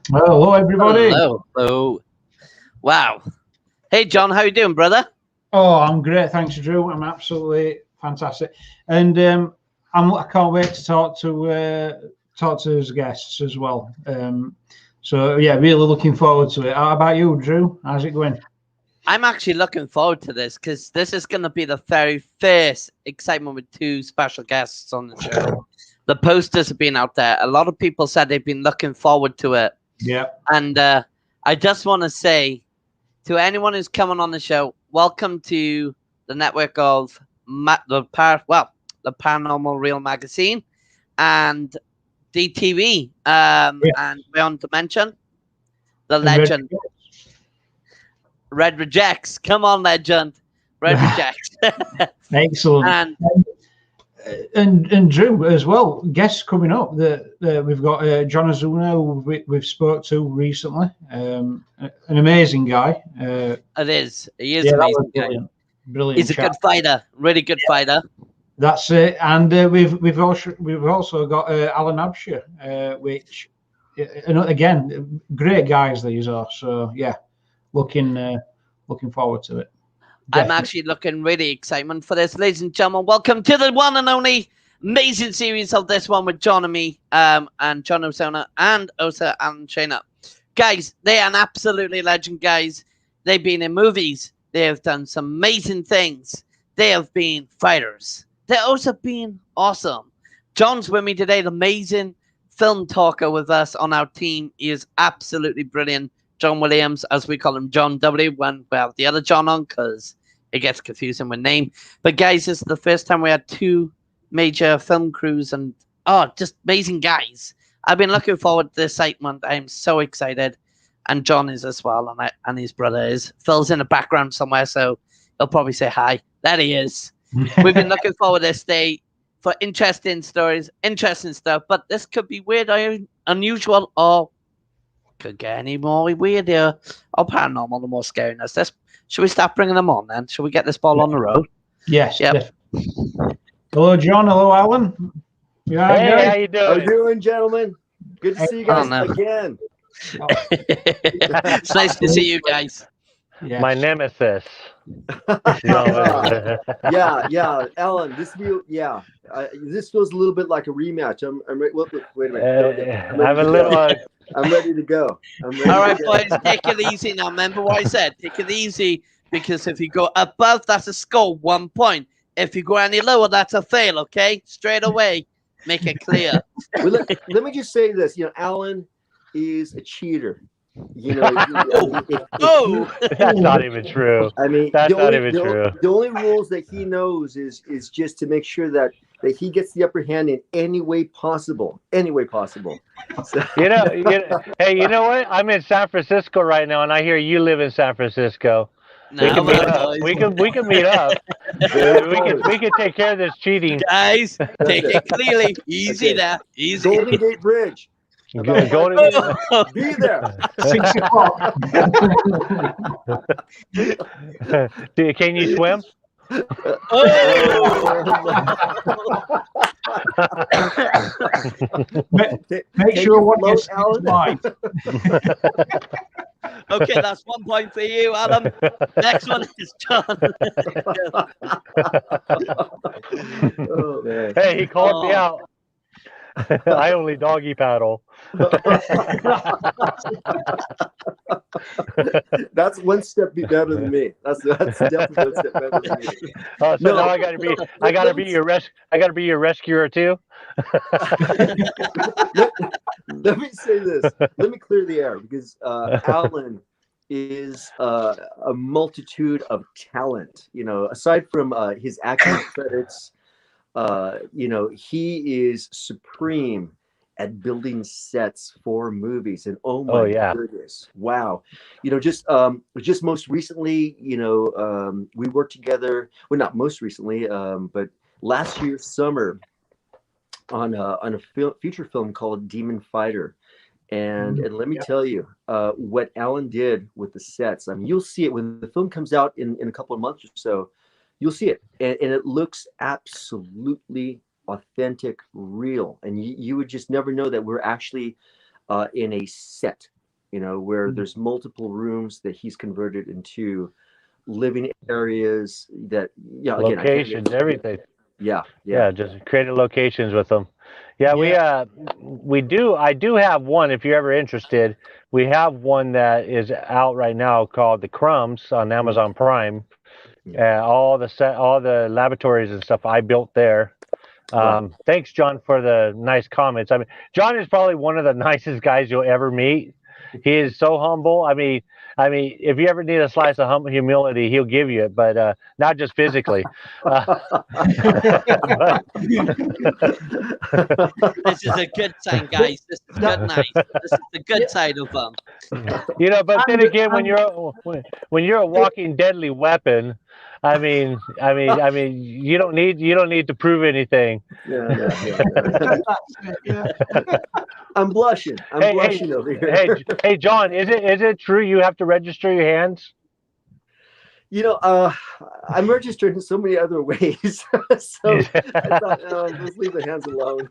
Well, hello, everybody. Hello. Wow. Hey, John, how you doing, brother? Oh, I'm great. Thanks, Drew. I'm absolutely fantastic. And I can't wait to talk to his guests as well. So, yeah, really looking forward to it. How about you, Drew? How's it going? I'm actually looking forward to this because this is going to be the very first excitement with two special guests on the show. The posters have been out there. A lot of people said they've been looking forward to it. Yeah. And I just want to say to anyone who's coming on the show, welcome to the network of the Paranormal Real Magazine and DTV and Beyond Dimension, the legend. Red Rejects. Come on, legend. Red Rejects. Excellent. And Drew as well. Guests coming up. We've got John Ozuna, who we've spoke to recently. An amazing guy. It is. He is amazing. Brilliant. He's a good fighter. Really good fighter. That's it. And we've also got Allan Abshire, which again, great guys these are. So yeah, looking forward to it. Definitely. I'm actually looking really excitement for this, ladies and gentlemen. Welcome to the one and only amazing series of this one with John and me, and John Ozuna and Osa and Shayna. Guys, they are an absolutely legend, guys. They've been in movies. They have done some amazing things. They have been fighters. They've also been awesome. John's with me today, the amazing film talker with us on our team. He is absolutely brilliant. John Williams, as we call him, John W. When we have the other John on, because it gets confusing with name. But guys, this is the first time we had two major film crews and just amazing guys. I've been looking forward to this segment. I'm so excited, and John is as well, and his brother is. Phil's in the background somewhere, so he'll probably say hi. There he is. We've been looking forward to this day for interesting stories, interesting stuff. But this could be weird, or unusual, or could get any more weirder or paranormal, the more scariness. Should we start bringing them on then? Should we get this ball on the road? Yes. Yep. Hello, John. Hello, Allan. Yeah, hey, how you doing? How you doing, gentlemen? Good to see you guys again. It's nice to see you guys. Yes. My nemesis. yeah, Allan. This feels a little bit like a rematch. Wait a minute. I'm ready to go. All right, boys, take it easy now. Remember what I said. Take it easy, because if you go above, that's a score, 1 point. If you go any lower, that's a fail. Okay, straight away, make it clear. Well, let me just say this. Allan is a cheater. That's not even true. I mean, that's not even true. The only rules that he knows is just to make sure that he gets the upper hand in any way possible. So. Hey, you know what? I'm in San Francisco right now, and I hear you live in San Francisco. No, we can meet up. We can meet up. we can take care of this cheating. Guys, take it clearly. Easy there. Easy. Golden Gate Bridge. Be there. 6 o'clock. Can you swim? Make sure what you're right. Okay, that's 1 point for you, Adam. Next one is John. Hey, he called me out. I only doggy paddle. That's one step better than me. That's definitely one step better than me. So now I gotta be your rescuer too. Let me say this. Let me clear the air, because Allan is a multitude of talent. Aside from his acting credits. He is supreme at building sets for movies, and oh my goodness, wow! Just most recently, we worked together. Well, not most recently, but last year's summer on a feature film called Demon Fighter, and let me tell you, what Allan did with the sets. I mean, you'll see it when the film comes out in a couple of months or so. You'll see it, and it looks absolutely authentic, real, and you would just never know that we're actually in a set where there's multiple rooms that he's converted into living areas that, again, locations, everything. Yeah. Just created locations with them. I do have one, if you're ever interested. We have one that is out right now called The Crumbs on Amazon Prime. All the laboratories and stuff I built there. Thanks, John, for the nice comments. I mean, John is probably one of the nicest guys you'll ever meet. He is so humble. I mean, if you ever need a slice of humility, he'll give you it, but not just physically. This is a good sign, guys. This is good, nice. This is the good side of them. But then again, when you're a walking deadly weapon, I mean, you don't need to prove anything. I'm blushing. I'm blushing over here. Hey, John, is it true you have to register your hands? I'm registered in so many other ways. So I thought, let's leave the hands alone.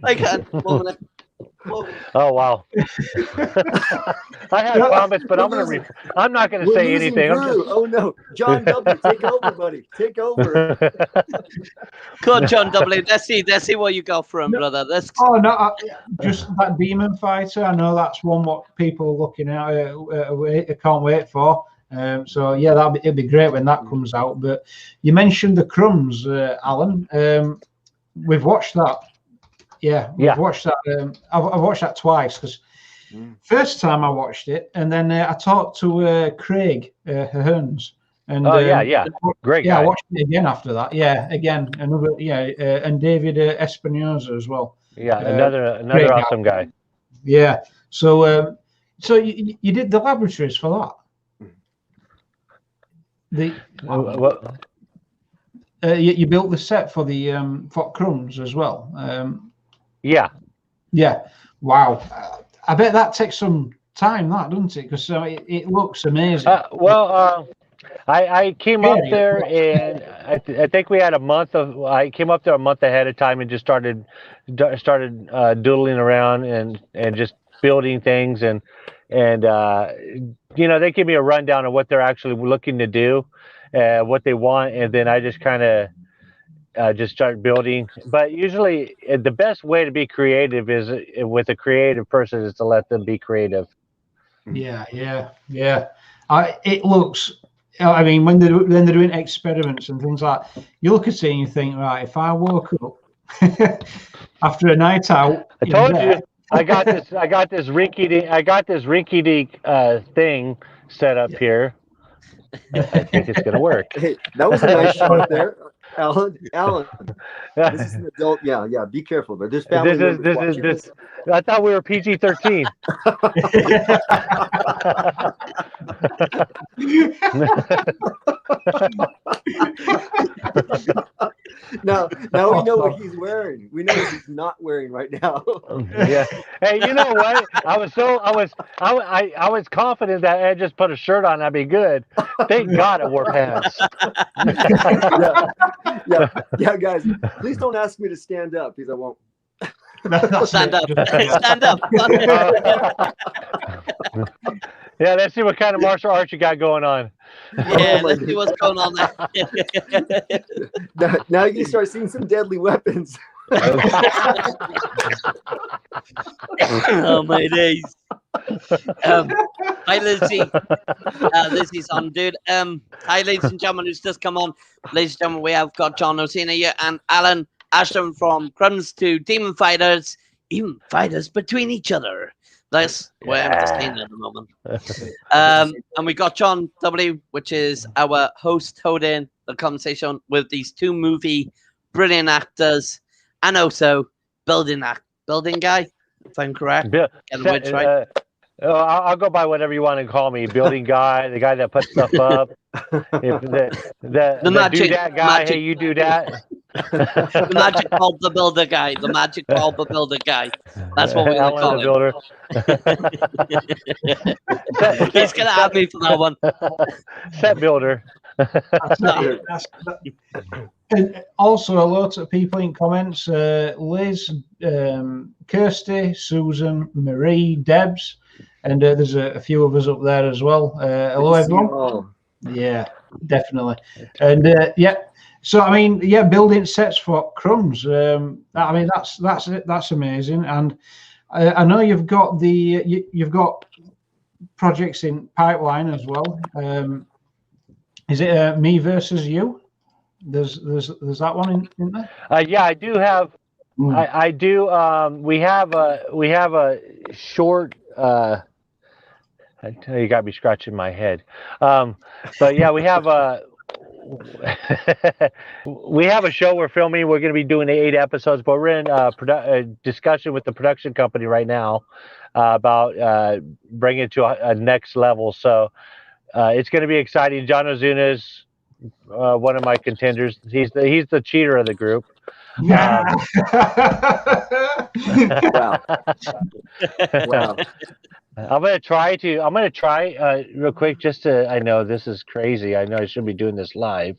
I can't. 1 minute. Oh wow! I had comments, but I'm not going to say anything. Oh no, John W, take over, buddy. Take over. Go on, John W. Let's see what you got for him, brother. Just that demon fighter. I know that's one what people are looking at. I can't wait for. So yeah, it'd be great when that comes out. But you mentioned The Crumbs, Alan. We've watched that. Yeah, we've watched that. I've watched that twice because first time I watched it, and then I talked to Craig Hearns, and great guy. I watched it again after that. Yeah, again another and David Espinosa as well. Yeah, another awesome guy. Yeah, so you did the laboratories for that. You built the set for the for Crumbs as well. Yeah. Wow. I bet that takes some time, doesn't it? Because it looks amazing. I came up there, and I think we had a month of. I came up there a month ahead of time and just started doodling around and just building things and they give me a rundown of what they're actually looking to do, what they want, and then I just kind of. Just start building. But usually the best way to be creative is with a creative person is to let them be creative. Yeah. It looks, I mean, when they're doing experiments and things like that, you look at it and you think, right, if I woke up after a night out, I told you I got this rinky dink thing set up here. I think it's gonna work. Hey, that was a nice shot there. Alan, this is an adult. Yeah. Be careful, but there's family members watching this. I thought we were PG-13. Now we know what he's wearing. We know what he's not wearing right now. Yeah. Hey, you know what? I was confident that I just put a shirt on, I'd be good. Thank God I wore pants. Yeah, guys. Please don't ask me to stand up because I won't. Stand up. Stand up. Yeah, let's see what kind of martial arts you got going on. Yeah, let's see what's going on there. Now you can start seeing some deadly weapons. Oh my days. Hi Lizzie. Lizzie's on, dude. Hi ladies and gentlemen who's just come on. Ladies and gentlemen, we have got John Ozuna here and Alan Ashton from Crumbs to Demon Fighters, even fighters between each other. That's where I'm just saying at the moment. And we got John W, which is our host holding the conversation with these two brilliant actors, and also building guy, if I'm correct. Right. I'll go by whatever you want to call me. Building guy, the guy that puts stuff up. The magic, do that guy. Magic. Hey, you do that. The magic bulb the builder guy. The magic bulb the builder guy. That's what we're gonna call him. Builder. He's gonna have me for that one. Set builder. And also, a lot of people in comments: Liz, Kirsty, Susan, Marie, Debs, and there's a few of us up there as well. Hello, everyone. Yeah, definitely. And yeah, so I mean, yeah, building sets for Crumbs. I mean, that's amazing. And I know you've got you've got projects in pipeline as well. Is it me versus you? There's that one in there. Yeah, I do have. I do. We have a short. You got me scratching my head. But yeah, we have a. We have a show we're filming. We're going to be doing 8 episodes, but we're in a discussion with the production company right now about bringing it to a next level. So it's going to be exciting. John Ozuna's one of my contenders. He's the cheater of the group. Yeah. Wow. I'm gonna try real quick just to. I know this is crazy. I know I shouldn't be doing this live,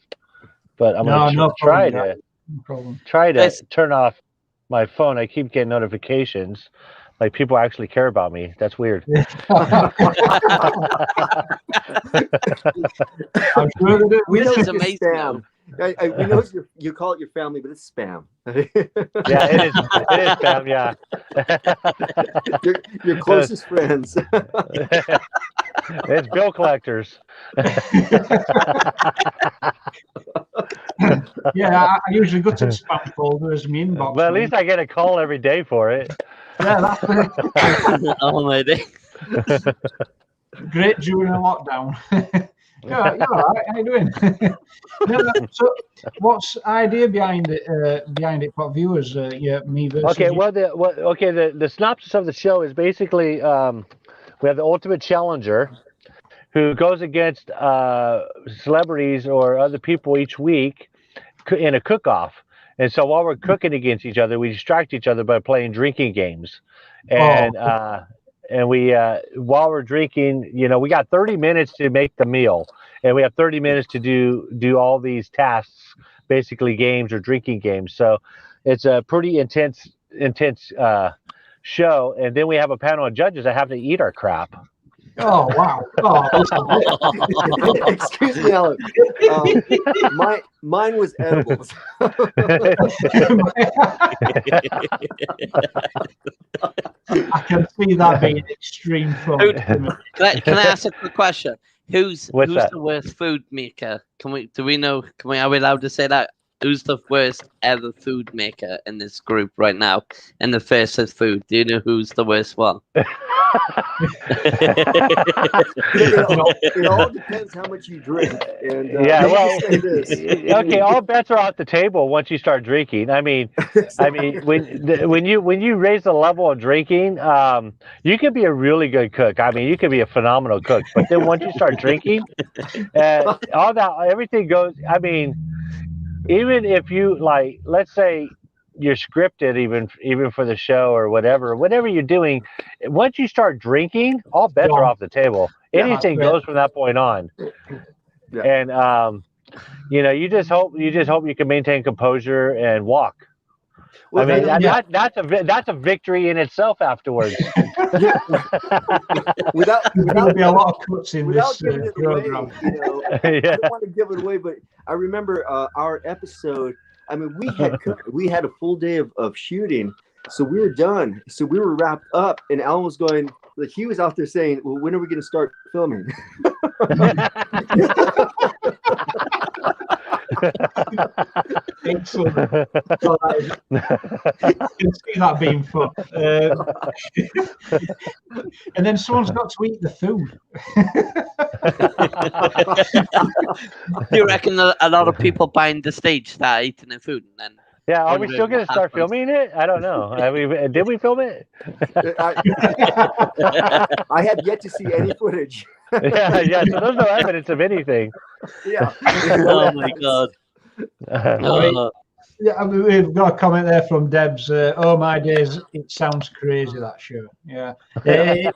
but I'm gonna try to turn off my phone. I keep getting notifications. Like people actually care about me. That's weird. I'm sure they do. This is amazing. Spam. We know you call it your family, but it's spam. Yeah, it is spam. Yeah. Your closest friends. It's bill collectors. Yeah, I usually go to the spam folder as my inbox. But at least I get a call every day for it. Yeah, that's it. Oh my day. Great during a lockdown. You're all right. How you doing? So, what's the idea behind it for viewers? Me versus Okay. you? Well, the synopsis of the show is basically we have the ultimate challenger who goes against celebrities or other people each week in a cook-off. And so while we're cooking against each other, we distract each other by playing drinking games. And and we while we're drinking, we got 30 minutes to make the meal, and we have 30 minutes to do all these tasks, basically games or drinking games. So it's a pretty intense show. And then we have a panel of judges that have to eat our crap. Oh wow! Excuse me, Allan. Mine was edibles. I can see that being extreme fun. Can I ask a quick question? Who's that? the worst food maker? Are we allowed to say that? Who's the worst ever food maker in this group right now? And the first is food. Do you know who's the worst one? It all depends how much you drink. And, yeah, well, okay, all bets are off the table once you start drinking. I mean, when you raise the level of drinking, you can be a really good cook. I mean, you can be a phenomenal cook. But then once you start drinking, everything goes. I mean, even if you let's say you're scripted even for the show or whatever you're doing, once you start drinking, all bets are off the table. Anything goes from that point on. Yeah. And you just hope you can maintain composure and walk. Well, I mean, that's a victory in itself afterwards. There'll be a lot of cuts in this program. I don't want to give it away, but I remember our episode. I mean, we had a full day of shooting, so we were done. So we were wrapped up, and Allan was going. He was out there saying, "Well, when are we going to start filming?" Excellent. I can see that being fun. And then someone's got to eat the food. Do you reckon a lot of people behind the stage start eating the food and then? Yeah, are we still going to start filming it? I don't know. I mean, did we film it? I have yet to see any footage. yeah. So there's no evidence of anything. Yeah. Oh my god. Yeah, I mean, we've got a comment there from Debs. Oh my days, it sounds crazy, that show. Yeah. I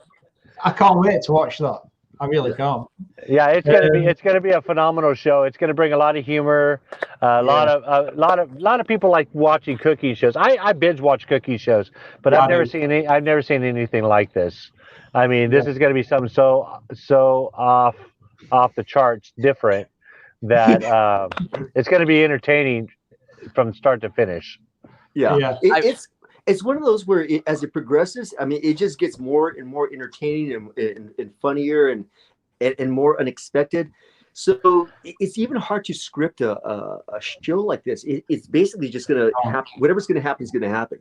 can't wait to watch that. I really can't. Yeah, it's gonna be a phenomenal show. It's gonna bring a lot of humor. A lot of people like watching cooking shows. I binge watch cooking shows, but I've never seen anything like this. I mean, this is gonna be something so off the charts, different that it's gonna be entertaining from start to finish. Yeah. It's one of those where as it progresses, I mean, it just gets more and more entertaining and funnier and more unexpected. So it's even hard to script a show like this. It's basically just going to happen. Whatever's going to happen is going to happen,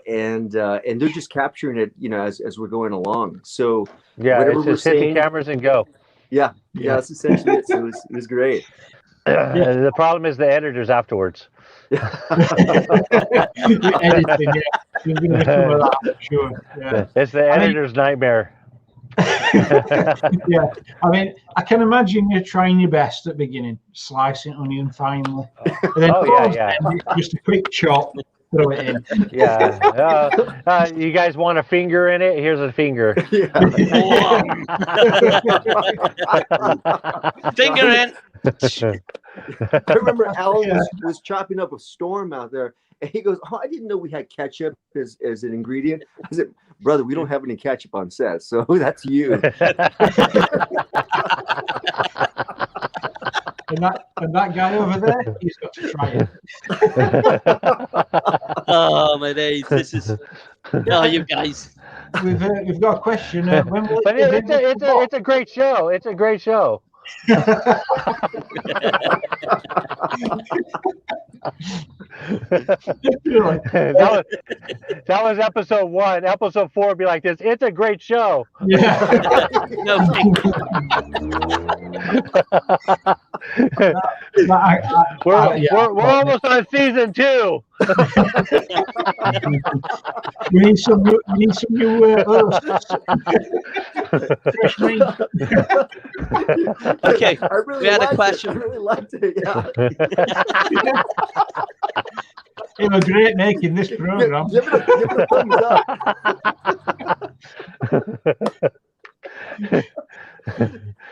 and they're just capturing it, as we're going along. So it's just hit the cameras and go. Yeah, that's essentially it. So it was great. The problem is the editors afterwards. Editing, you're going to cover that, for sure. Yeah. It's the editor's nightmare. Yeah, I mean, I can imagine you're trying your best at the beginning, slicing onion finely, and then just a quick chop, throw it in. Yeah. You guys want a finger in it? Here's a finger. Finger in. I remember Allan was chopping up a storm out there, and he goes, "Oh, I didn't know we had ketchup as an ingredient." I said, "Brother, we don't have any ketchup on set, so that's you." And that guy over there, he's got to try it. Oh my days, this is you guys. We've got a question. When will but it's a great show. It's a great show. That was episode 1. Episode 4 would be like this. It's a great show. Yeah. No, we're almost on season 2. We need some new hosts. Fresh meat. Okay, we had a question. I really liked it. Yeah. It was great making this program. Give it a thumbs up.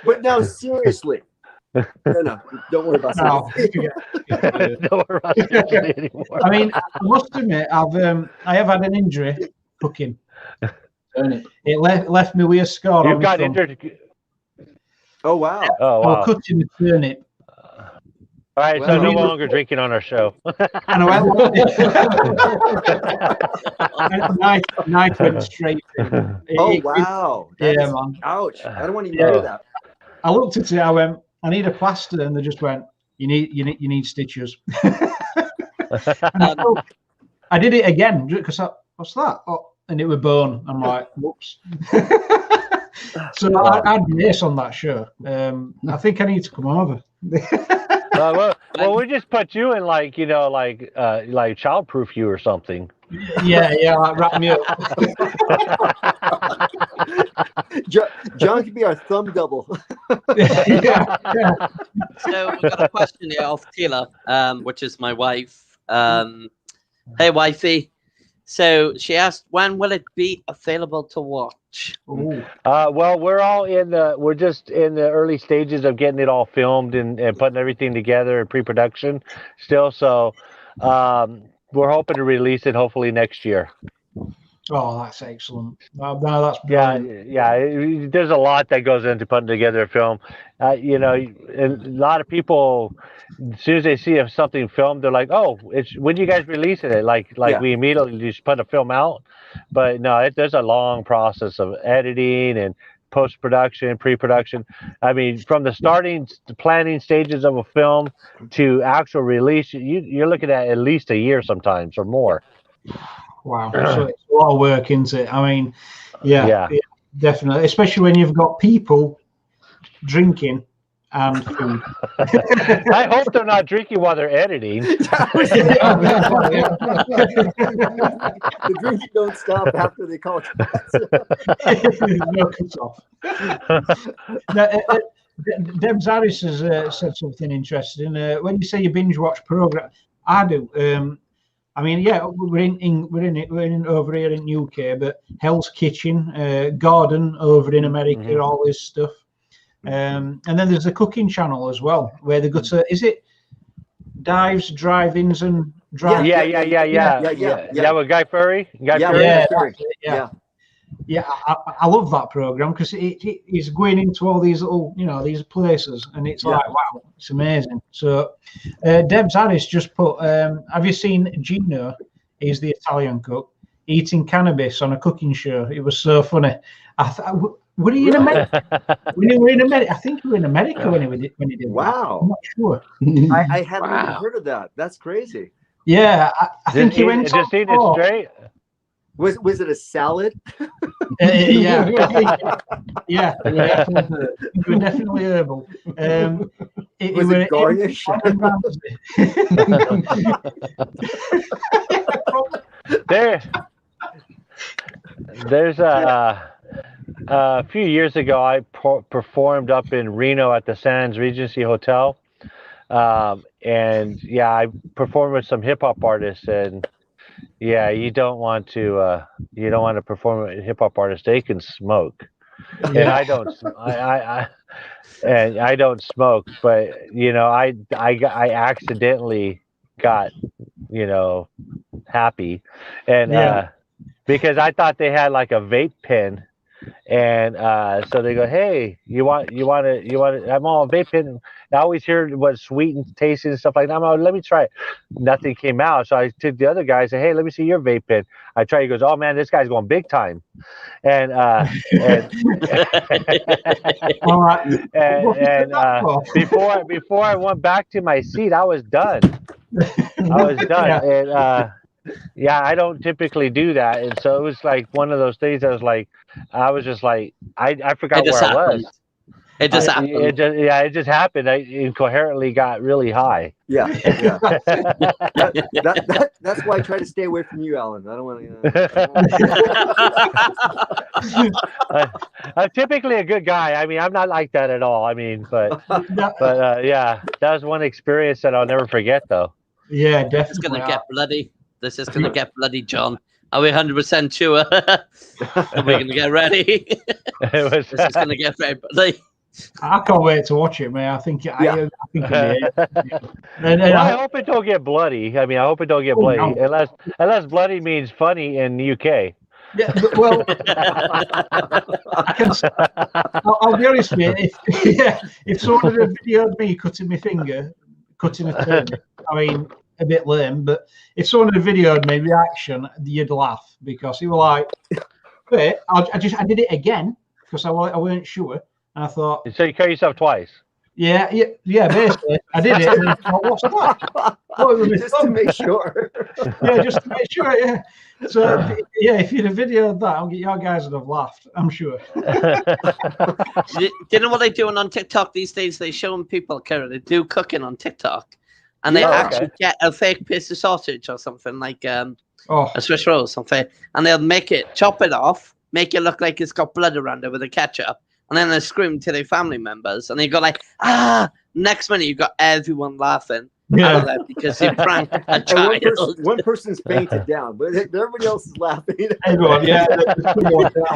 But now, seriously. No, don't worry about that. Don't worry about it anymore. I mean, I must admit, I have had an injury cooking. It left me with a scar. You've got injured. Oh wow! Oh wow! I was cutting the turnip. All right, so no longer drinking on our show. And I went, knife went straight in. Wow! Man. Ouch! I don't want to hear that. I looked at it. I went, I need a plaster, and they just went, you need stitches. And I did it again because what's that? Oh, and it was bone. I'm like, whoops. So I had race on that show. I think I need to come over. Well, we just put you in like childproof you or something. Yeah, like wrap me up. John could be our thumb double. Yeah. So we've got a question here off Taylor, which is my wife. Hey, wifey. So she asked, when will it be available to watch? Well, we're just in the early stages of getting it all filmed and putting everything together in pre-production still. So we're hoping to release it hopefully next year. Oh, that's excellent. No, that's brilliant. Yeah. There's a lot that goes into putting together a film. A lot of people, as soon as they see something filmed, they're like, "Oh, when do you guys release it?" We immediately just put a film out. But no, there's a long process of editing and post-production, pre-production. I mean, from the planning stages of a film to actual release, you're looking at least a year sometimes or more. Wow, so it's a lot of work, isn't it? I mean, yeah, definitely, especially when you've got people drinking and food. I hope they're not drinking while they're editing. The drinking don't stop after they call it. No cuts off. Debs Harris has said something interesting. When you say you binge watch program, I do. I mean, yeah, we're in over here in UK, but Hell's Kitchen, Garden over in America, all this stuff. And then there's a cooking channel as well, where they go to, is it dives, drive-ins, and drive? Yeah, with Guy Fieri. Yeah, I love that program because he's going into all these little, these places, and it's like, wow, it's amazing. So, Debs Harris just put, have you seen Gino? He's the Italian cook eating cannabis on a cooking show. It was so funny. Were you in America? When you were in America, I think you were in America when he did that. Wow, I'm not sure. I hadn't even heard of that. That's crazy. Yeah, I think he went. Just eat it straight. Was it a salad? Yeah, it was definitely herbal. Was it garnish? There's a few years ago, I performed up in Reno at the Sands Regency Hotel, and I performed with some hip hop artists, and you don't want to perform with hip hop artists. They can smoke, and I don't smoke, but I accidentally got happy, and because I thought they had like a vape pen. And so they go, hey, you want to, I'm all vaping. I always hear what sweet and tasty and stuff like that. I'm all, let me try it. Nothing came out. So I took the other guy and said, hey, let me see your vape pen. I tried. He goes, oh man, this guy's going big time. And before I went back to my seat, I was done. And I don't typically do that. And so it was like one of those things that was like, I was just like, I forgot where I was. It just happened. It just happened. I incoherently got really high. Yeah. That's why I try to stay away from you, Allan. I don't want to. I'm typically a good guy. I mean, I'm not like that at all. I mean, but that was one experience that I'll never forget, though. Yeah, definitely. It's gonna get bloody. This is gonna get bloody, John. Are we 100% sure? Are we gonna get ready? This is gonna get very bloody. I can't wait to watch it, man. I think it'll be I hope it don't get bloody. I mean, I hope it don't get bloody, unless bloody means funny in the UK. Yeah, well, I'll be honest with you. If someone had videoed me cutting my finger, cutting a turn, I mean, a bit lame, but if someone had videoed my reaction, you'd laugh because he was like, "Wait, I did it again because I weren't sure." And I thought, so you cut yourself twice? Yeah. Basically, I did it. And I thought, what's that? Just to make sure. Just to make sure. Yeah. So if you'd have videoed that, your guys would have laughed. I'm sure. Do you know what they're doing on TikTok these days? They're showing people, Kara, they do cooking on TikTok, and they actually get a fake piece of sausage or something like a Swiss roll or something, and they'll chop it off, make it look like it's got blood around it with a ketchup. And then they scream to their family members, and they go like, next minute you got everyone laughing because they pranked a child. One person's fainted down, but everybody else is laughing. Everyone,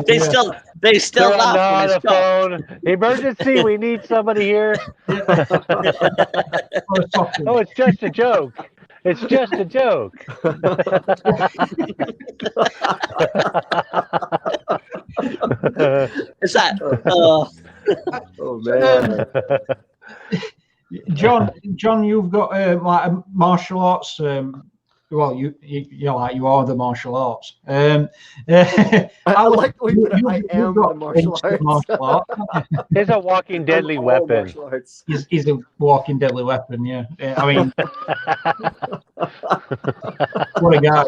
they still laugh on the phone. Emergency, we need somebody here. Oh, it's just a joke. It's just a joke. Is that? Oh man. John, you've got like a martial arts. Well, you are the martial arts. I like the way I am the martial arts. It's a walking deadly weapon. He's a walking deadly weapon. Yeah. I mean, what a guy.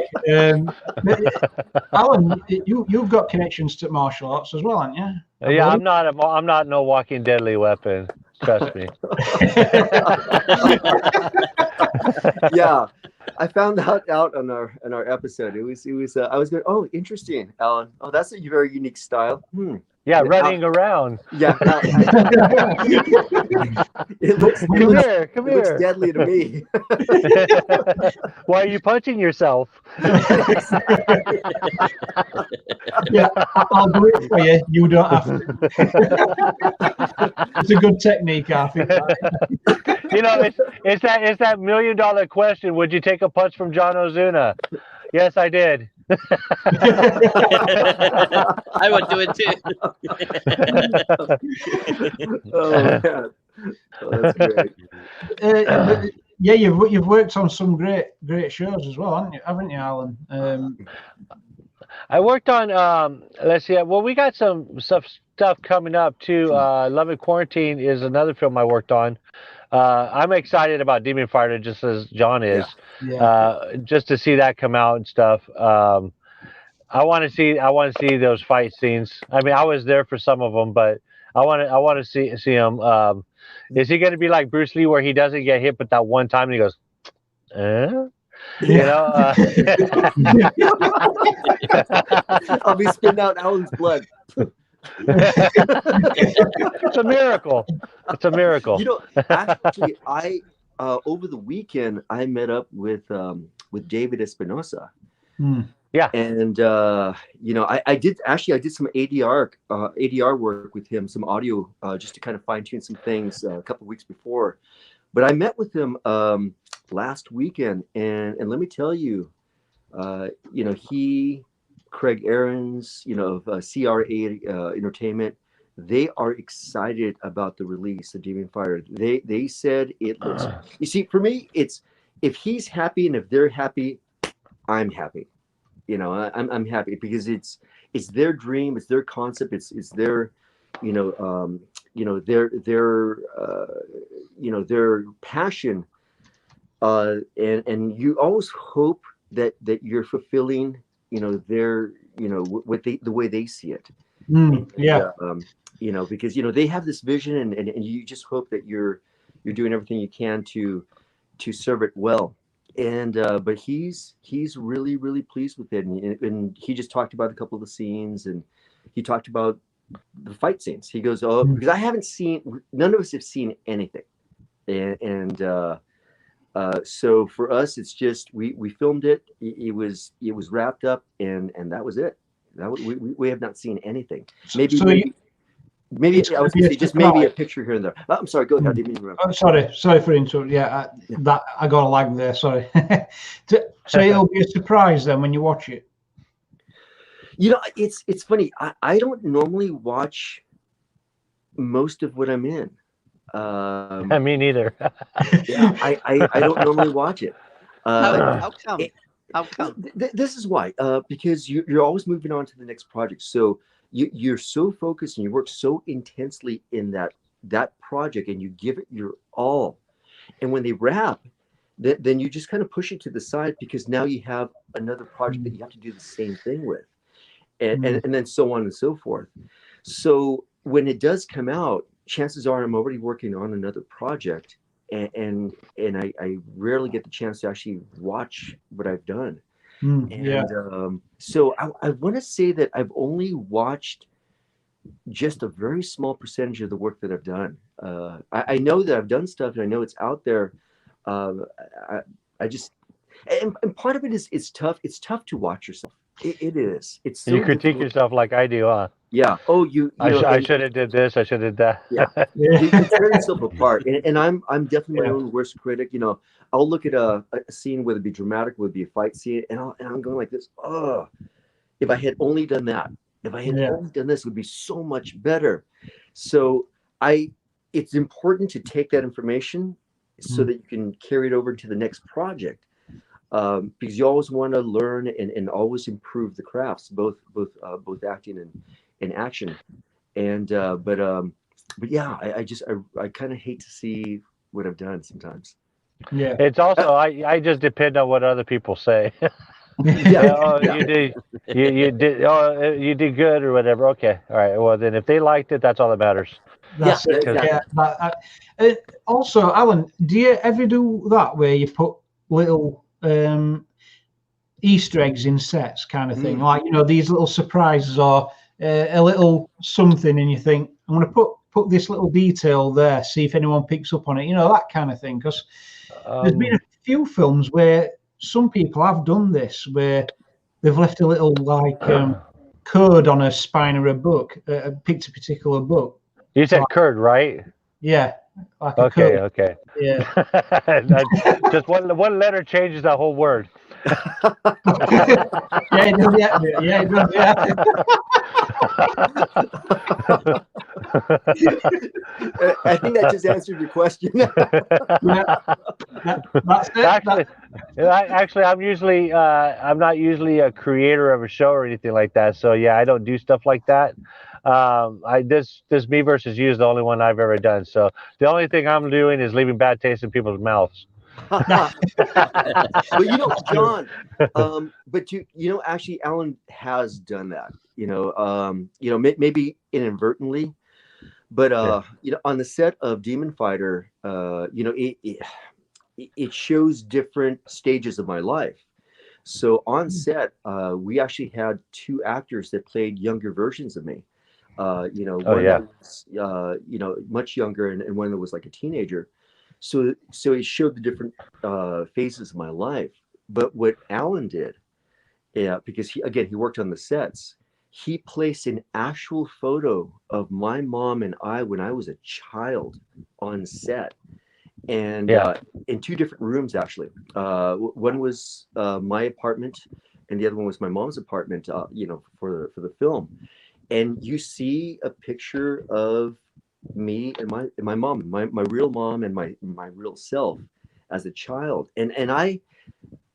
Allan, you've got connections to martial arts as well, haven't you? Yeah, I'm not no walking deadly weapon. Trust me. Yeah. I found that out on our episode. It was I was going, oh, interesting, Allan. Oh, that's a very unique style. Yeah, running around. Yeah. It looks deadly to me. Why are you punching yourself? Yeah, I'll do it for you. You don't have to. It's a good technique, I think. You know, it's that $1 million question. Would you take a punch from John Ozuna? Yes, I did. I would do it too. Oh, man. Oh, that's great. Yeah, you've worked on some great shows as well, haven't you, Alan? I worked on let's see. Well, we got some stuff coming up too. Love in Quarantine is another film I worked on. I'm excited about Demon Fighter just as John is. Just to see that come out and stuff. I want to see those fight scenes. I mean, I was there for some of them, but I want to see them. Is he going to be like Bruce Lee, where he doesn't get hit but that one time and he goes, You know, I'll be spitting out Alan's blood. It's a miracle. It's a miracle. You know, actually, I over the weekend I met up with David Espinosa. Yeah, and you know, I did some ADR work with him, some audio, just to kind of fine tune some things a couple of weeks before. But I met with him last weekend, and let me tell you, you know, Craig Aarons, you know, of CRA Entertainment, they are excited about the release of Demon Fighter. They said it looks. You see, for me, it's if he's happy and if they're happy, I'm happy. You know, I'm happy because it's their dream, it's their concept, it's their, you know, their passion, and you always hope that you're fulfilling, you know, their, you know, the way they see it. You know, because, you know, they have this vision, and you just hope that you're doing everything you can to serve it well. And but he's really, really pleased with it, and he just talked about a couple of the scenes, and he talked about the fight scenes. He goes, "Oh, because none of us have seen anything," and so for us, it's just we filmed it. It was wrapped up, and that was it. We have not seen anything. Maybe I was going to say just maybe a picture here and there. Oh, I'm sorry. Go ahead. I didn't mean to interrupt. Sorry for interrupting. Yeah, that I got a lag there. Sorry. So it'll be a surprise then when you watch it. You know, it's funny. I don't normally watch most of what I'm in. Me neither. Yeah, I don't normally watch it. How come? How come? This is why. Because you're always moving on to the next project. So you're so focused and you work so intensely in that project, and you give it your all. And when they wrap, then you just kind of push it to the side, because now you have another project that you have to do the same thing with, and then so on and so forth. So when it does come out, chances are I'm already working on another project, and I rarely get the chance to actually watch what I've done. So I want to say that I've only watched just a very small percentage of the work that I've done. I know that I've done stuff, and I know it's out there. I just, and part of it is it's tough. It's tough to watch yourself. It is. It's so you critique yourself like I do, huh? Yeah. Oh, I should have did this. I should have done that. Yeah. You tear yourself apart, and I'm definitely my own worst critic. You know, I'll look at a scene, whether it be dramatic, whether it be a fight scene, and I'm going like this. Oh, if I had only done that. If I had only done this, it would be so much better. So it's important to take that information so that you can carry it over to the next project. Because you always want to learn and always improve the crafts, both acting and action. And but yeah, I kind of hate to see what I've done sometimes. Yeah, it's also I just depend on what other people say. You did good or whatever. Okay, all right. Well, then if they liked it, that's all that matters. That's it. Yeah. Also, Alan, do you ever do that where you put little Easter eggs in sets, kind of thing, like, you know, these little surprises, or a little something, and you think, I'm going to put this little detail there, see if anyone picks up on it, that kind of thing. Because there's been a few films where some people have done this, where they've left a little code on a spine of a book, picked a particular book. You said curd, right? Yeah. Like okay. Yeah. Just one letter changes that whole word. Yeah, it does, yeah. I think that just answered your question. That's it. Actually, I'm not usually a creator of a show or anything like that. So yeah, I don't do stuff like that. This Me Versus You is the only one I've ever done. So the only thing I'm doing is leaving bad taste in people's mouths. Well, John, but actually, Allan has done that. Maybe inadvertently, but on the set of Demon Fighter, it shows different stages of my life. So on set, we actually had two actors that played younger versions of me. One that was, much younger, and one that was like a teenager. So it showed the different phases of my life. But what Allan did, because he worked on the sets, he placed an actual photo of my mom and I when I was a child on set, and in two different rooms actually. One was my apartment, and the other one was my mom's apartment. For the film, and you see a picture of me and my mom, my real mom, and my real self as a child. And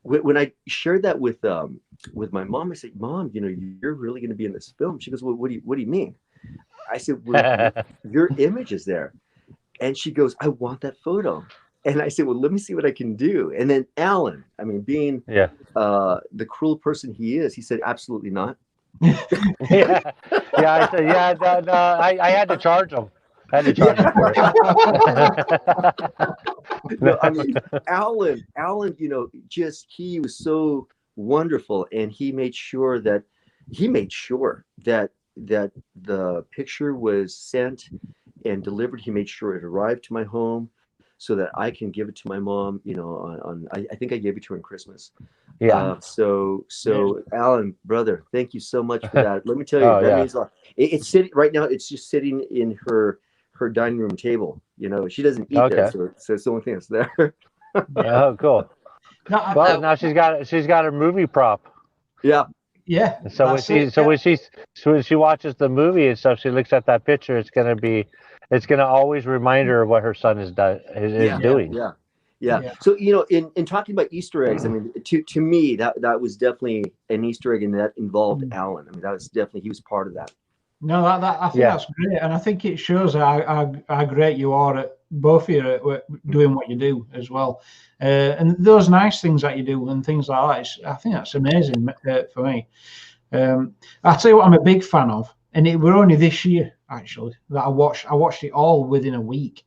when I shared that with my mom, I said, "Mom, you're really going to be in this film." She goes, "Well, what do you mean?" I said, "Well, your image is there." And she goes, "I want that photo." And I said, "Well, let me see what I can do." And then Allan, being the cruel person he is, he said, "Absolutely not." I said, no, I had to charge him. I had to charge him for it. No, Allan, he was so wonderful, and he made sure that the picture was sent and delivered. He made sure it arrived to my home so that I can give it to my mom. I think I gave it to her on Christmas. Yeah. So Allan, brother, thank you so much for that. Let me tell you, that means a lot. It's sitting right now. It's just sitting in her dining room table. She doesn't eat there, so it's the only thing that's there. Oh, cool. Well, now she's got a movie prop. Yeah. Yeah. So when she watches the movie and stuff, she looks at that picture. It's gonna always remind her of what her son is doing. Yeah. So in talking about Easter eggs, to me that was definitely an Easter egg, and that involved Allan. That was definitely, he was part of that. No, I think that's great, and I think it shows how great you are at both of you at doing what you do as well, and those nice things that you do and things like that. I think that's amazing for me. I'll tell you what I'm a big fan of, and it were only this year actually that I watched it all within a week.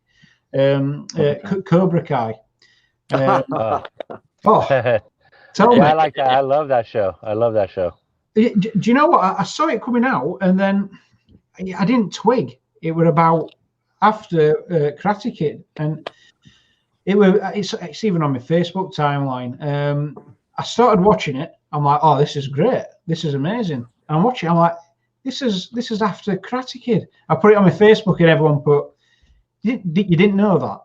Cobra Kai. Tell me. I like that. I love that show. Do you know what? I saw it coming out, and then I didn't twig. It were about after Karate Kid, and it's even on my Facebook timeline. I started watching it. I'm like, oh, this is great. This is amazing. And I'm watching. I'm like, this is after Karate Kid. I put it on my Facebook, and everyone put, you didn't know that?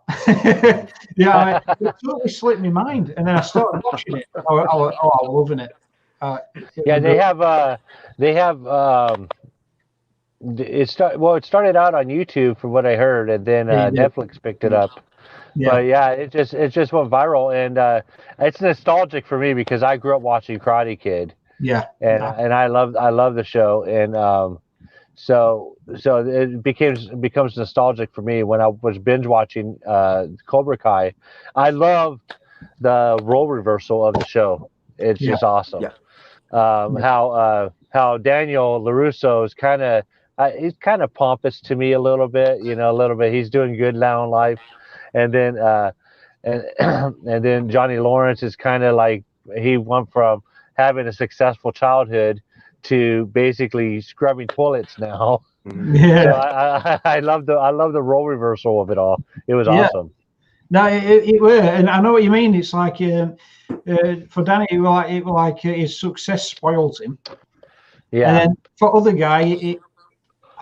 It totally slipped my mind. And then I started watching it. I'm loving it. It started out on YouTube from what I heard, and then Netflix picked it up. But it just went viral, and it's nostalgic for me because I grew up watching Karate Kid. And I love the show, and so it becomes nostalgic for me when I was binge watching Cobra Kai. I love the role reversal of the show. It's just awesome. How Daniel LaRusso is he's kind of pompous to me a little bit, He's doing good now in life, and then and then Johnny Lawrence is kind of like, he went from having a successful childhood to basically scrubbing toilets now. Yeah. So I love the role reversal of it all. It was awesome. No, it were, and I know what you mean. It's like for Danny, it was like his success spoiled him. Yeah. And then for other guy,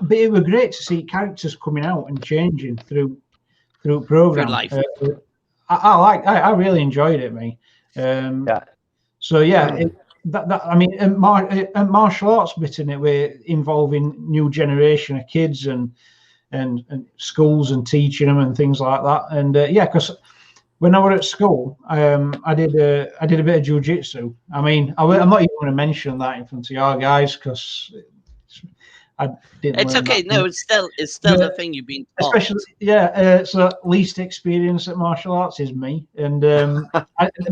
but it was great to see characters coming out and changing through program. life. I really enjoyed it, mate. Yeah. So yeah, I mean, martial arts bit in it, we're involving new generation of kids and schools and teaching them and things like that. And yeah, because when I was at school, I did a bit of jiu-jitsu. I mean, I'm not even going to mention that in front of your guys because I didn't. It's okay. No, it's still the thing you've been taught. Especially, yeah. So least experience at martial arts is me, and but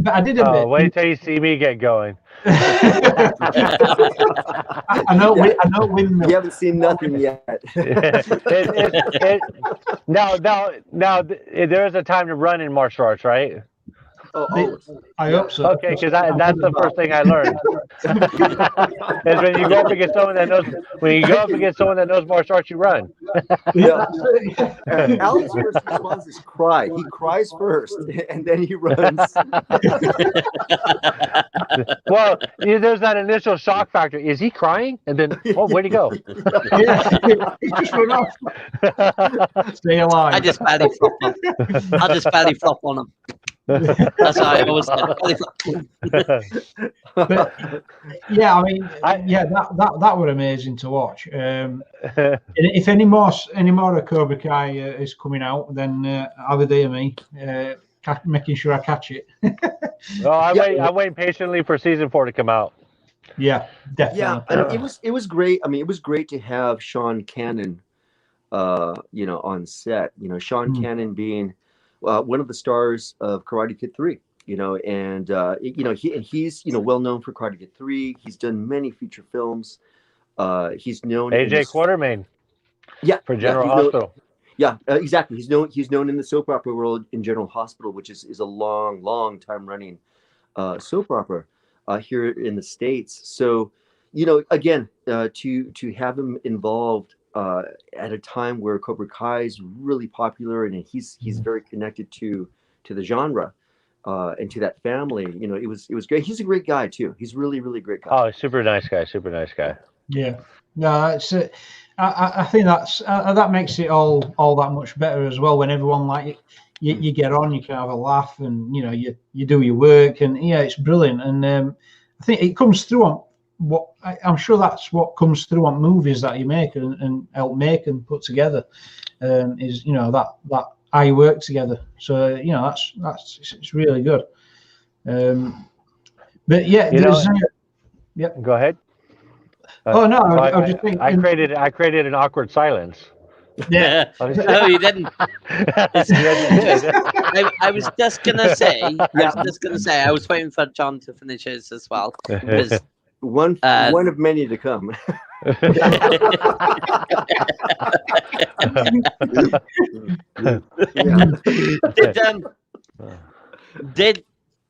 I did a bit. Wait till you see me get going. I know. Windmill. You haven't seen nothing yet. Now, there is a time to run in martial arts, right? I hope so. Okay, because that's the first thing I learned. Is when you go up against someone that knows martial arts, you run. Yeah. Allan's first response is cry. He cries first, and then he runs. Well, there's that initial shock factor. Is he crying? And then, where'd he go? He just run off. Stay alive. I just belly flop on him. That's how I always do. But yeah, I mean, that were amazing to watch. If any more of Cobra Kai is coming out, then I'll be there, me, making sure I catch it. I'm waiting patiently for season 4 to come out. Yeah, definitely. Yeah, and it was great. I mean, it was great to have Sean Cannon, on set. Sean Cannon being one of the stars of Karate Kid 3, and he's well known for Karate Kid 3. He's done many feature films. He's known AJ Quartermain. Yeah, for General Hospital. Exactly. He's known in the soap opera world in General Hospital, which is a long time running soap opera here in the States. So, again, to have him involved at a time where Cobra Kai is really popular and he's very connected to the genre and to that family, it was great. He's a great guy too. He's really great guy. Oh, super nice guy. Yeah, no, it's I think that makes it all that much better as well when everyone you get on, you can have a laugh and you do your work and it's brilliant. And I think it comes through on I'm sure that's what comes through on movies that you make and help make and put together, is that how you work together. So it's really good. But yeah, yep. Go ahead. I was just thinking. I created an awkward silence. Yeah. No, you didn't. I was just gonna say. I was waiting for John to finish his as well. Because one of many to come.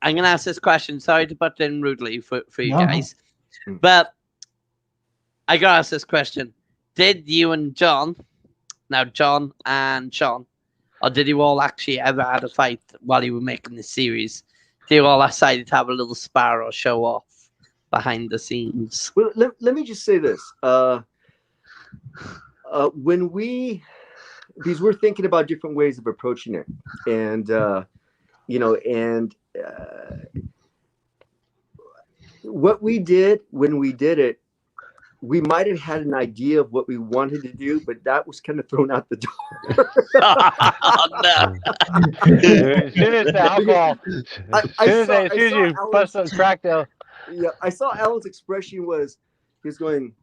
I'm gonna ask this question? Sorry to butt in rudely for you guys, but I gotta ask this question: did you and John and Sean, or did you all actually ever had a fight while you were making this series? Did you all decided to have a little spar or show off behind the scenes? Well, let me just say this: because we're thinking about different ways of approaching it, and what we did when we did it, we might have had an idea of what we wanted to do, but that was kind of thrown out the door. As soon as the alcohol, as soon as you bust those crack though. Yeah, I saw Allan's expression was, he was going,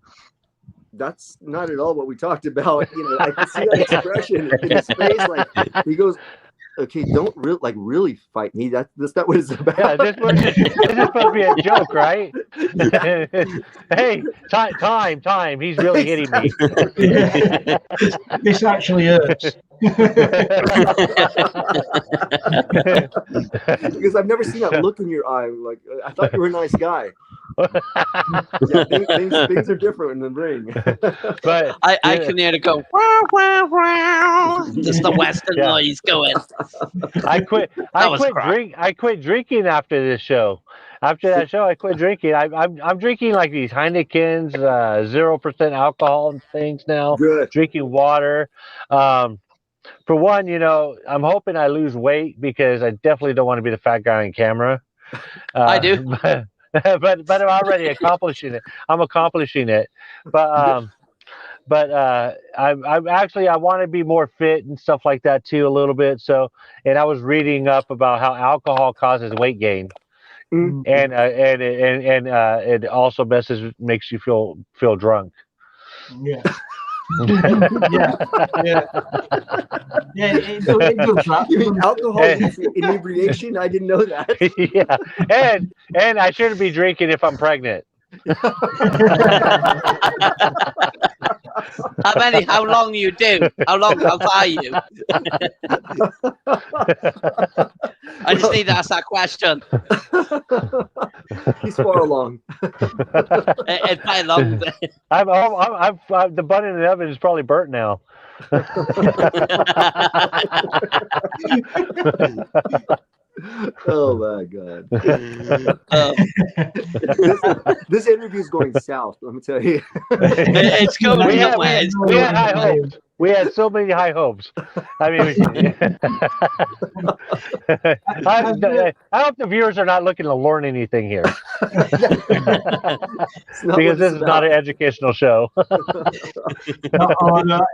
that's not at all what we talked about. I could see that expression in his face. Like he goes, okay, don't really fight me. That's not what it's about. Yeah, this is supposed to be a joke, right? Yeah. Hey, time. He's really hitting me. This actually hurts. Because I've never seen that look in your eye. Like, I thought you were a nice guy. Yeah, things are different in the ring. But I can hear it go. Wow, wow, wow. There's the Western noise going. I quit drinking after this show. After that show, I quit drinking. I'm drinking like these Heinekens, 0% alcohol and things now. Good. Drinking water. For one, I'm hoping I lose weight because I definitely don't want to be the fat guy on camera. I do. But I'm already accomplishing it. I'm accomplishing it. But I'm actually, I want to be more fit and stuff like that too, a little bit. So, and I was reading up about how alcohol causes weight gain, and it also makes you feel drunk. Yeah. Yeah. It does that. You mean alcohol leads to inebriation? I didn't know that. Yeah, and I shouldn't be drinking if I'm pregnant. How long you do? How far are you? I just need to ask that question. He's far along. It's quite long. The bun in the oven is probably burnt now. Oh my God. This interview is going south, let me tell you. It's going nowhere. We had high hopes. We had so many high hopes. I mean, I hope the viewers are not looking to learn anything here. Because this is not an educational show. No,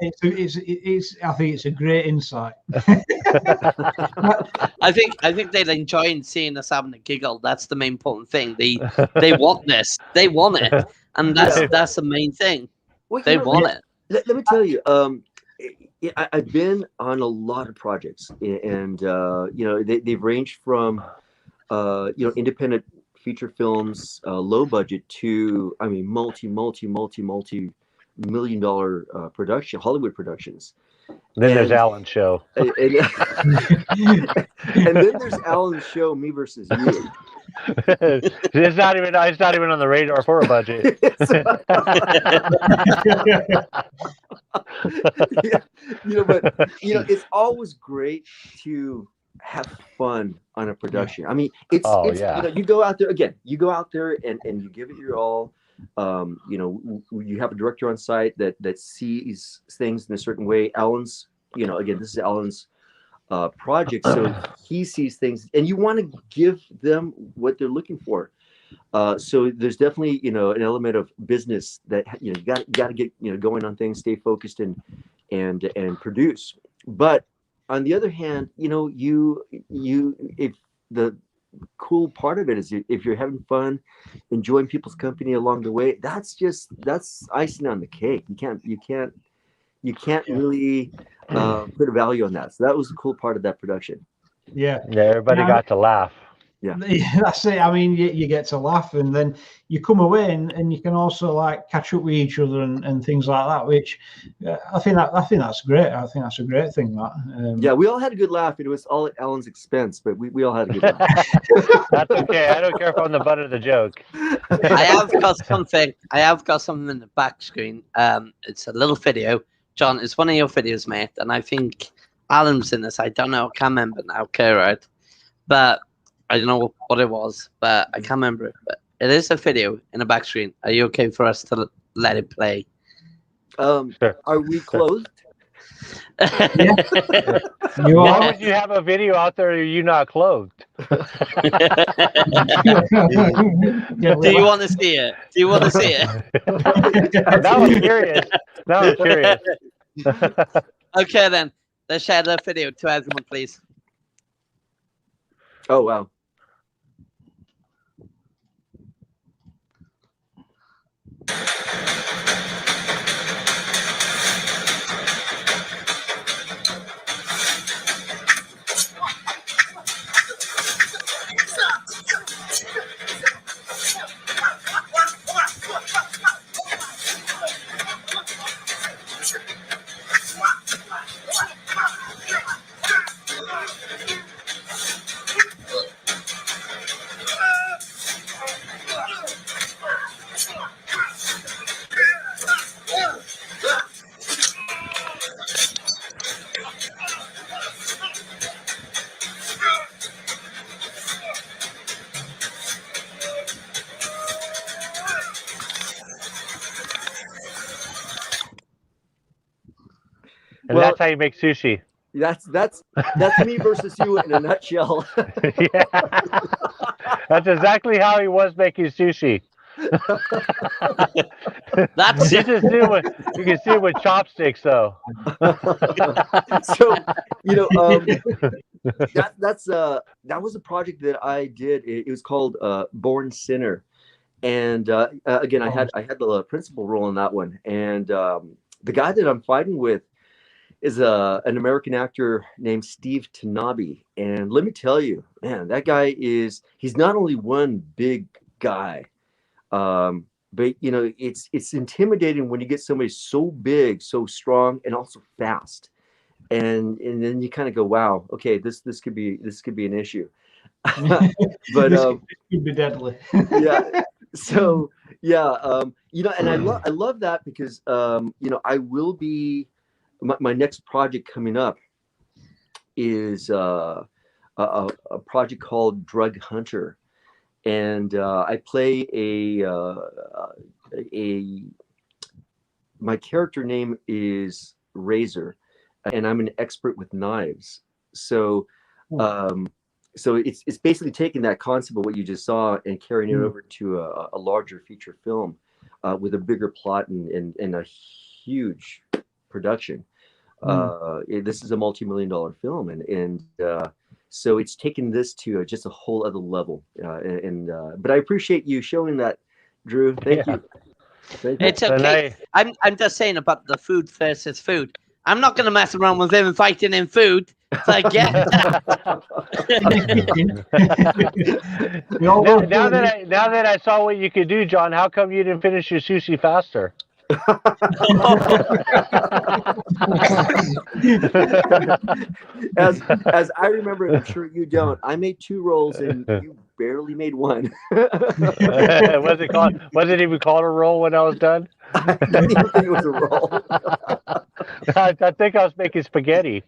it's I think it's a great insight. I think they'll enjoy seeing us having a giggle. That's the main important thing. They want this. They want it. And that's the main thing. Well, they want it. Let me tell you, I've been on a lot of projects, and they've ranged from independent feature films, low budget, to multi-million-dollar Hollywood productions. Then there's Allan's show. And then there's Allan's show, Me Versus You. It's not even on the radar for a budget. It's always great to have fun on a production. I mean, you go out there and you give it your all. You have a director on site that sees things in a certain way. Allan's, again, this is Allan's project, so he sees things, and you want to give them what they're looking for. So there's definitely an element of business that you got to get going on things, stay focused, and produce. But on the other hand, if the cool part of it is if you're having fun, enjoying people's company along the way, that's icing on the cake. You can't really put a value on that. So that was the cool part of that production. Yeah, everybody got to laugh. Yeah, that's it. I mean, you get to laugh, and then you come away and you can also catch up with each other and things like that. Which I think that's great. I think that's a great thing. That we all had a good laugh. It was all at Allan's expense, but we all had a good laugh. That's okay. I don't care if I'm the butt of the joke. I have got something in the back screen. It's a little video. John, it's one of your videos, mate, and I think Allan's in this. I don't know. I can't remember now. Okay, right, but. I don't know what it was, but I can't remember it. But it is a video in the back screen. Are you okay for us to let it play? Sure. Are we closed? Why would you have a video out there? Are you not clothed? Do you want to see it? That was curious. Okay, then. Let's share the video to everyone, please. Oh, wow. that's how you make sushi. That's me versus you in a nutshell. Yeah. That's exactly how he was making sushi. That's you can see it with chopsticks though. So that was a project that I did. It was called Born Sinner, and again I had the principal role in that one, and the guy that I'm fighting with is an American actor named Steve Tanabe. And let me tell you, man, that guy he's not only one big guy, but it's intimidating when you get somebody so big, so strong, and also fast. And then you kind of go, wow, okay, this could be an issue. But this could be deadly. Yeah. So yeah, and I love that because I will be. My next project coming up is a project called Drug Hunter, and I play my character name is Razor, and I'm an expert with knives. So it's basically taking that concept of what you just saw and carrying it over to a larger feature film with a bigger plot and a huge production. This is a multi-million-dollar film, and so it's taken this to just a whole other level. But I appreciate you showing that, Drew. Thank you. It's okay. I'm just saying about the food versus food. I'm not going to mess around with him fighting in food. So I get now that I saw what you could do, John, how come you didn't finish your sushi faster? as I remember, I'm sure you don't. I made 2 rolls and you barely made 1. Was it even called a roll when I was done? I didn't even think it was a roll. I think I was making spaghetti.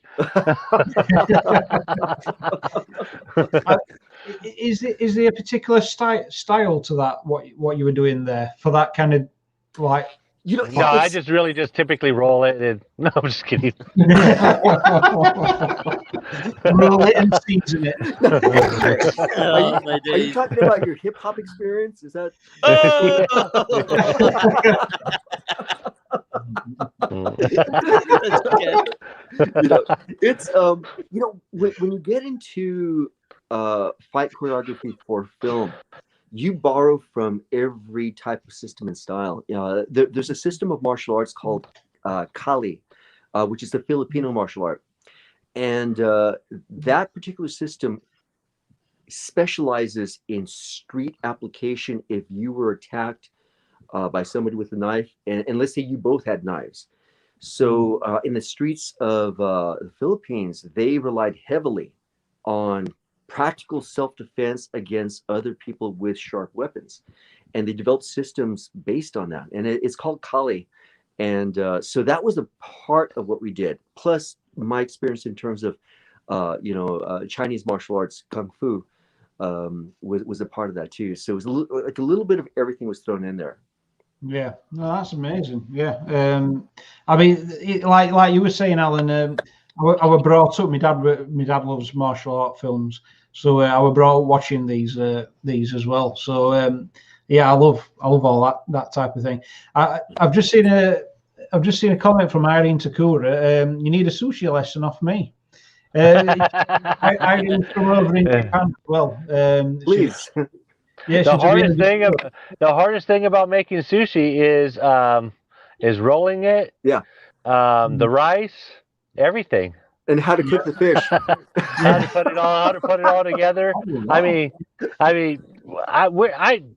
Is there a particular style to that? What you were doing there for that kind of like? No, I just typically roll it. No, I'm just kidding. Roll it and season it. Are you talking about your hip hop experience? Is that? It's when you get into fight choreography for film, you borrow from every type of system and style. There's a system of martial arts called Kali, which is the Filipino martial art. And that particular system specializes in street application. If you were attacked by somebody with a knife, and let's say you both had knives. So in the streets of the Philippines, they relied heavily on practical self-defense against other people with sharp weapons, and they developed systems based on that, and it's called Kali. And so that was a part of what we did, plus my experience in terms of Chinese martial arts, kung fu, was a part of that too. So it was a little bit of everything was thrown in there. Yeah, no, that's amazing. Yeah, I mean, like you were saying, Alan, I was brought up. My dad loves martial art films, so I was brought up watching these as well. So yeah, I love all that type of thing. I've just seen a comment from Irene Takura. You need a sushi lesson off me. Irene's from over in Japan as well. Please. Yeah, the hardest thing about making sushi is rolling it. Yeah. The rice, everything. And how to cook the fish. How to put it all together. I mean, I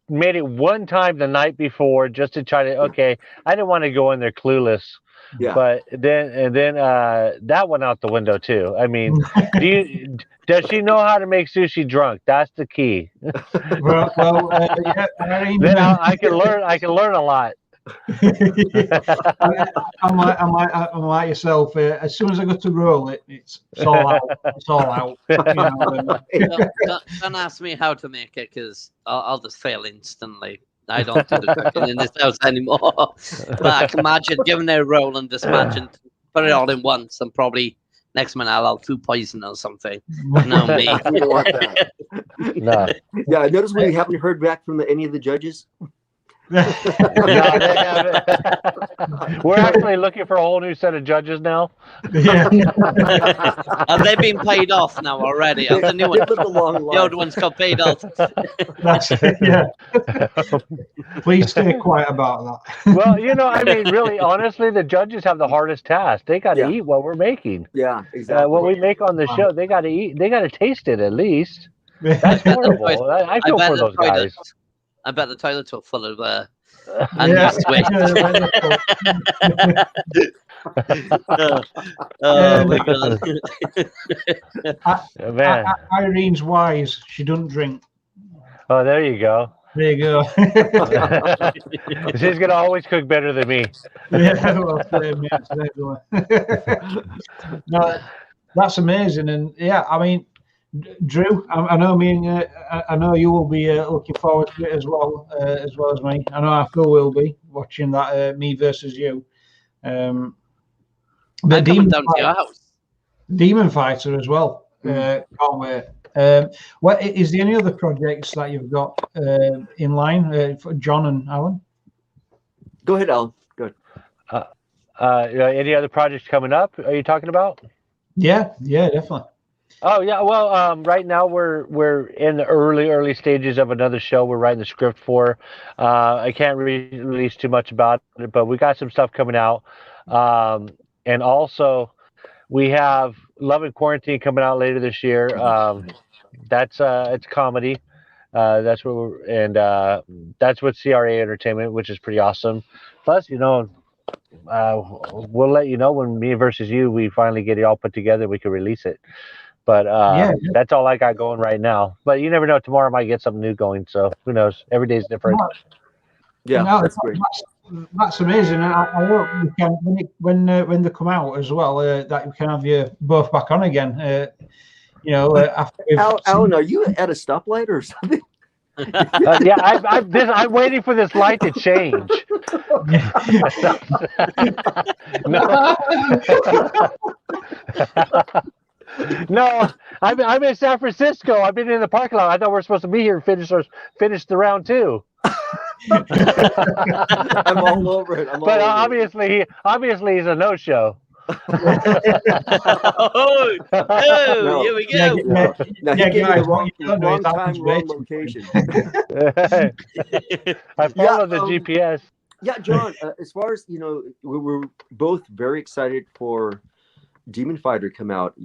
made it one time the night before just to try to. Okay, I didn't want to go in there clueless. Yeah. But then that went out the window too. I mean, does she know how to make sushi drunk? That's the key. Yeah, then I can learn a lot. I'm like yourself. As soon as I go to roll it, it's all out. It's all out. Don't ask me how to make it, because I'll just fail instantly. I don't do the cooking in this house anymore. But I can imagine giving her a roll and just imagine put it all in once, and probably next minute I'll have food poison or something. No, me. You don't want that. No. Yeah, I noticed we haven't heard back from any of the judges. No, they haven't. We're actually looking for a whole new set of judges now. Yeah. Have they been paid off now already? Have the new They ones? lived a long The life. old ones got paid off. That's it, yeah. Please stay quiet about that. Well, I mean, really, honestly, the judges have the hardest task. They got to Yeah. eat what we're making. Yeah, exactly. What we make on the show, they got to eat. They got to taste it at least. That's horrible. I feel for those guys. I bet the toilets were full of Yeah. unused waste. Oh my god. Man. Irene's wise. She doesn't drink. Oh, there you go. There you go. She's gonna always cook better than me. Yeah, well, no, that's amazing, and yeah, I mean, Drew, I know I know you will be looking forward to it as well as me. I know Phil will be watching that me versus you. But Coming down to your house. Demon Fighter as well. Can't wait. What is there any other projects that you've got in line for John and Alan? Go ahead, Alan. Go ahead. Any other projects coming up? Are you talking about? Yeah, definitely. Oh yeah, well, right now we're in the early stages of another show we're writing the script for. I can't release too much about it, but we got some stuff coming out, and also we have Love and Quarantine coming out later this year. That's it's comedy. That's what that's with CRA Entertainment, which is pretty awesome. Plus, we'll let you know when Me versus You we finally get it all put together. We can release it. But that's all I got going right now. But you never know. Tomorrow I might get something new going. So who knows? Every day's different. Yeah, no, that's great. That's amazing. I hope we can when they come out as well. That we can have you both back on again. After Alan, are you at a stoplight or something? Yeah, I'm waiting for this light to change. No, I'm in San Francisco. I've been in the parking lot. I thought we were supposed to be here and finish the round 2. I'm all over it. But obviously he's a no-show. Oh, here we go. Now he gave you the wrong time, wrong location. I followed the GPS. Yeah, John. As far as we're both very excited for Demon Fighter come out.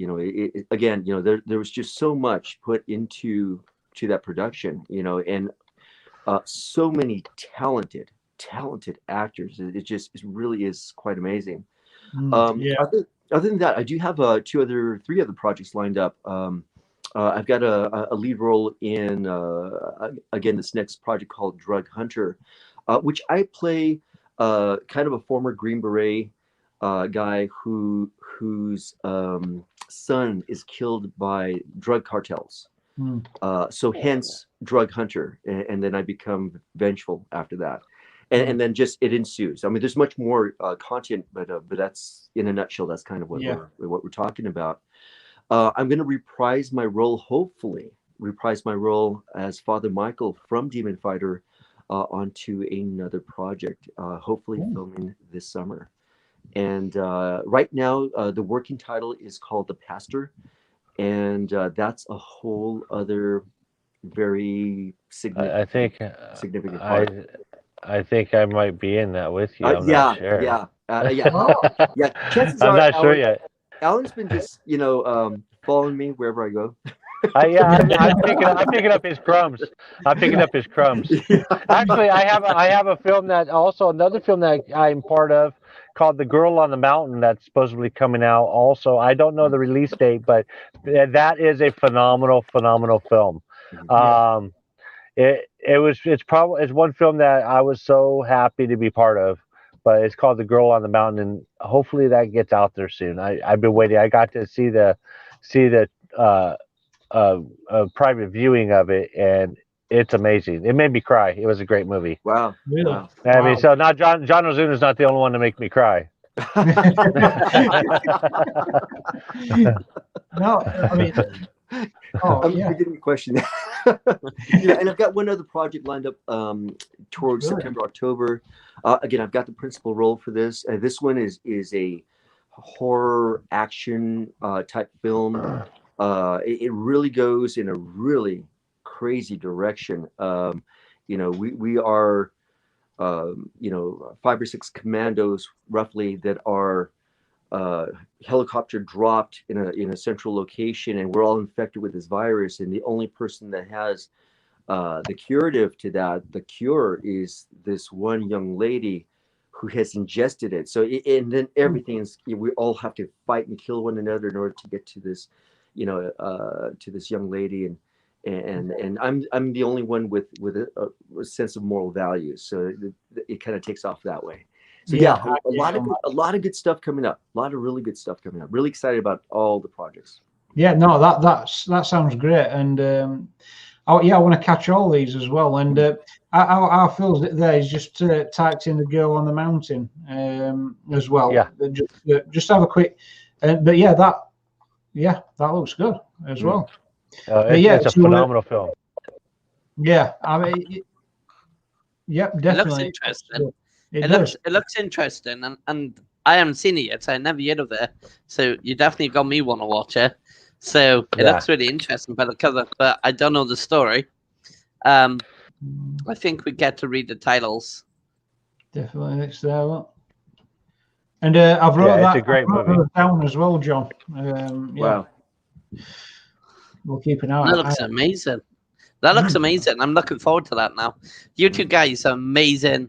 Again, there was just so much put into that production. And so many talented actors. It really is quite amazing. Other than that, I do have 3 other projects lined up. I've got a lead role in again this next project called Drug Hunter, which I play kind of a former Green Beret guy whose son is killed by drug cartels. So hence Drug Hunter, and then I become vengeful after that. And then just it ensues. I mean, there's much more content, but that's in a nutshell. That's kind of what we're talking about. I'm going to hopefully reprise my role as Father Michael from Demon Fighter onto another project, hopefully filming this summer. And right now, the working title is called The Pastor, and that's a whole other very significant part. I think I might be in that with you. I'm not sure. Yeah. Chances I'm are, not sure yet. Alan's been just, following me wherever I go. I'm picking up his crumbs. Actually, I have a film another film that I'm part of called The Girl on the Mountain that's supposedly coming out. Also, I don't know the release date, but that is a phenomenal film. It's one film that I was so happy to be part of, but it's called The Girl on the Mountain, and hopefully that gets out there soon. I've been waiting. I got to see the private viewing of it, and it's amazing. It made me cry. It was a great movie. Wow. Really? I mean, so not John Ozuna is not the only one to make me cry. No, I mean, I'm forgetting the question. And I've got one other project lined up towards September, October. Again, I've got the principal role for this. This one is a horror action type film. It really goes in a really crazy direction. We are 5 or 6 commandos roughly that are helicopter dropped in a central location, and we're all infected with this virus, and the only person that has the curative to that, the cure, is this one young lady who has ingested it. So and then everything is, we all have to fight and kill one another in order to get to this to this young lady, and I'm the only one with a sense of moral values, so it kind of takes off that way. So a lot of good stuff coming up. A lot of really good stuff coming up. Really excited about all the projects. Yeah, no, that sounds great, and I want to catch all these as well. And our Phil's there is just typed in the girl on the mountain as well. Yeah, just have a quick, but that looks good as well. It's a phenomenal film. Yeah, I mean, definitely. It looks interesting. It looks interesting, and I haven't seen it yet, so I never heard of it. So you definitely got me want to watch it. So it looks really interesting by the cover, but I don't know the story. I think we get to read the titles. Definitely, it's there. And I've wrote that. It's a great movie down as well, John. Wow. We'll keep an eye. That looks amazing. That looks amazing. I'm looking forward to that now. You two guys are amazing.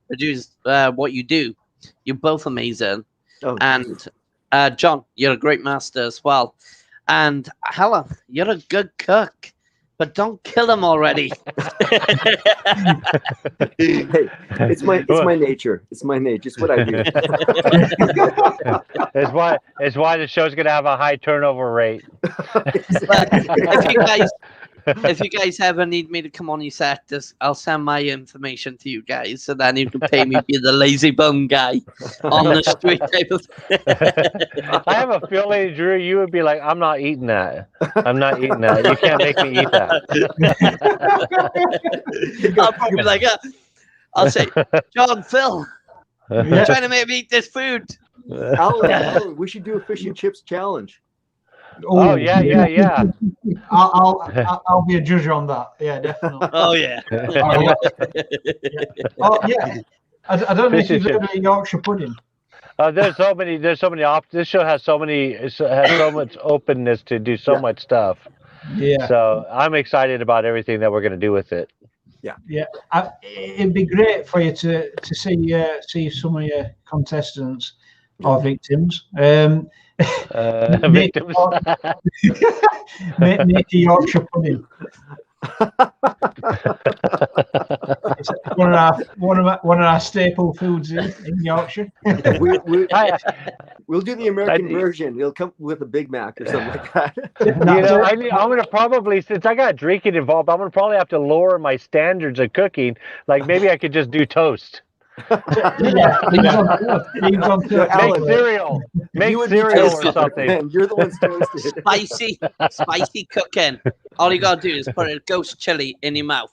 Produce what you do. You're both amazing. Oh, and John, you're a great master as well. And Allan, you're a good cook, but don't kill him already. Hey, it's my nature. It's my nature. It's what I do. It's why the show's gonna have a high turnover rate. If you guys ever need me to come on your set, I'll send my information to you guys, so then you can pay me to be the lazy bum guy on the street table. I have a feeling, Drew, you would be like, I'm not eating that. I'm not eating that. You can't make me eat that. I'll probably be like, I'll say, John, Phil, you're trying to make me eat this food. Allan, we should do a fish and chips challenge. Oh yeah. I'll be a judge on that. Yeah, definitely. Oh yeah. Oh yeah. I don't know if you've heard of Yorkshire pudding. There's so many options. This show has so much openness to do so much stuff. Yeah. So I'm excited about everything that we're going to do with it. Yeah. It'd be great for you to see some of your contestants or victims. Victims. Make a Yorkshire pudding. It's one of our staple foods in Yorkshire. We'll do the American version. It'll come with a Big Mac or something like that. I'm gonna probably, since I got drinking involved, I'm gonna probably have to lower my standards of cooking. Like maybe I could just do toast. Make cereal or something. Man, you're the one's toasted. Spicy cooking. All you gotta do is put a ghost chili in your mouth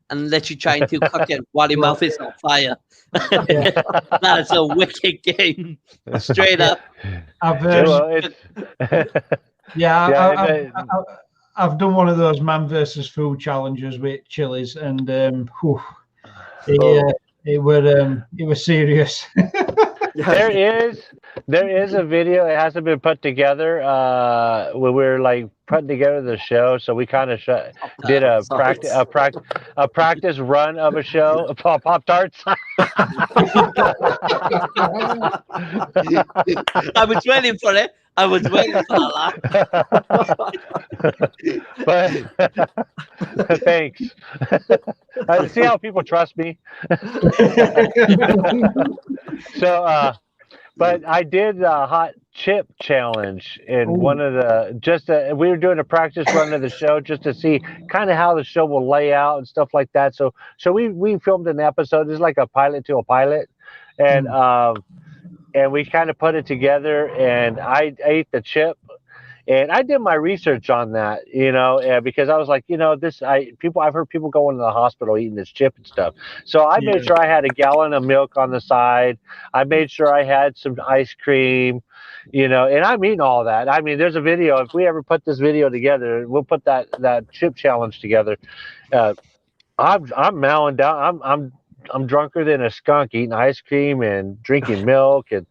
and let you try and do cooking while your mouth is on fire. That's a wicked game. Straight up. I've done one of those man versus food challenges with chilies, and it was serious. There is a video. It hasn't been put together. When we were like putting together the show, so we kind of did a practice run of a show. Pop Tarts. I was waiting for it. I was waiting for that. But thanks. See how people trust me. So, but I did a hot chip challenge in one of the we were doing a practice run of the show just to see kind of how the show will lay out and stuff like that. So we filmed an episode. It's like a pilot to a pilot, and and we kind of put it together. And I ate the chip. And I did my research on that, because I was like, I've heard people going to the hospital eating this chip and stuff. So I made sure I had a gallon of milk on the side. I made sure I had some ice cream, and I'm eating all that. I mean, there's a video. If we ever put this video together, we'll put that chip challenge together. I'm mowing down. I'm drunker than a skunk, eating ice cream and drinking milk, and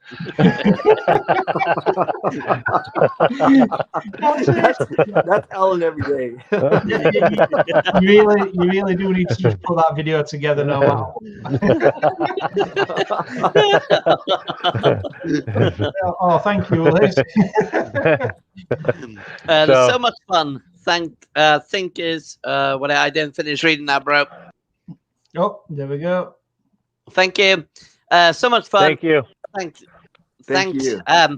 that's Allan every day. You really do need to just put that video together now. Oh, thank you, Liz. So much fun. Think is what I didn't finish reading that, bro. Oh, there we go. Thank you. So much fun. Thank you. Thanks. You. I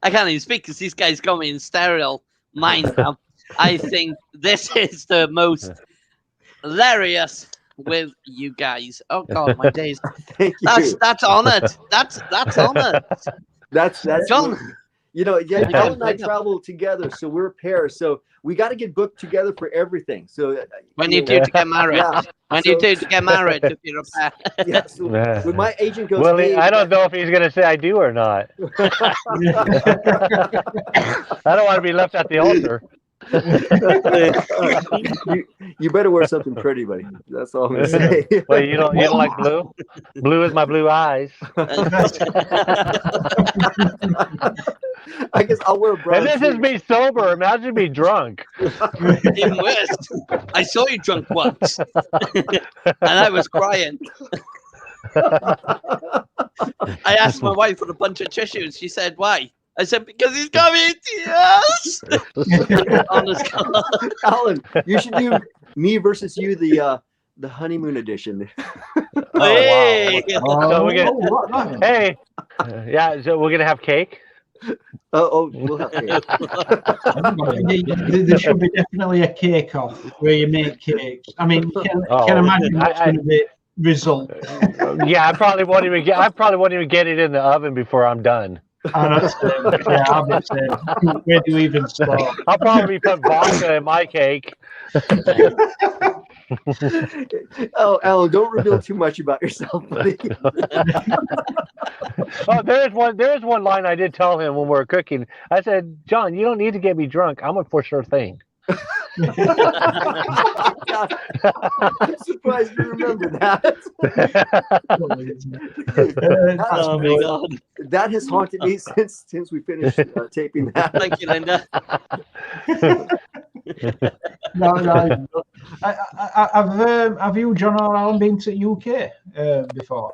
can't even speak because these guys got me in stereo mind now. I think this is the most hilarious with you guys. Oh God, my days. That's on it. That's on it. That's John. John and I travel together, so we're a pair. So we got to get booked together for everything. So when you two to get married, you two to get married, if you're a pair. Yeah. So when my agent goes, Willie, hey, I don't know if he's going to say I do or not. I don't want to be left at the altar. you better wear something pretty, buddy. That's all I'm gonna say. Well, you don't like blue? Blue is my blue eyes. I guess I'll wear a brown. And this is me sober. Imagine me drunk. Even worse. I saw you drunk once, and I was crying. I asked my wife for a bunch of tissues. She said, "Why?" I said, "Because he's got me in tears." Honest God. Allan, you should do me versus you, the honeymoon edition. Hey. Wow. So we're gonna, hey, so we're gonna have cake. We'll have cake. There should be definitely a cake off where you make cakes. I mean, you can imagine what's going to be result. Yeah, I probably won't even get it in the oven before I'm done. I'll be saying, where do we even start? I'll probably put vodka in my cake. Oh, Allan, don't reveal too much about yourself, buddy. Oh, there's one line I did tell him when we were cooking. I said, "John, you don't need to get me drunk. I'm a for sure thing." I'm surprised you remember that. Oh my God. That has haunted me since we finished taping that. Thank you, Linda. No. Have you, John or Allan, been to UK before?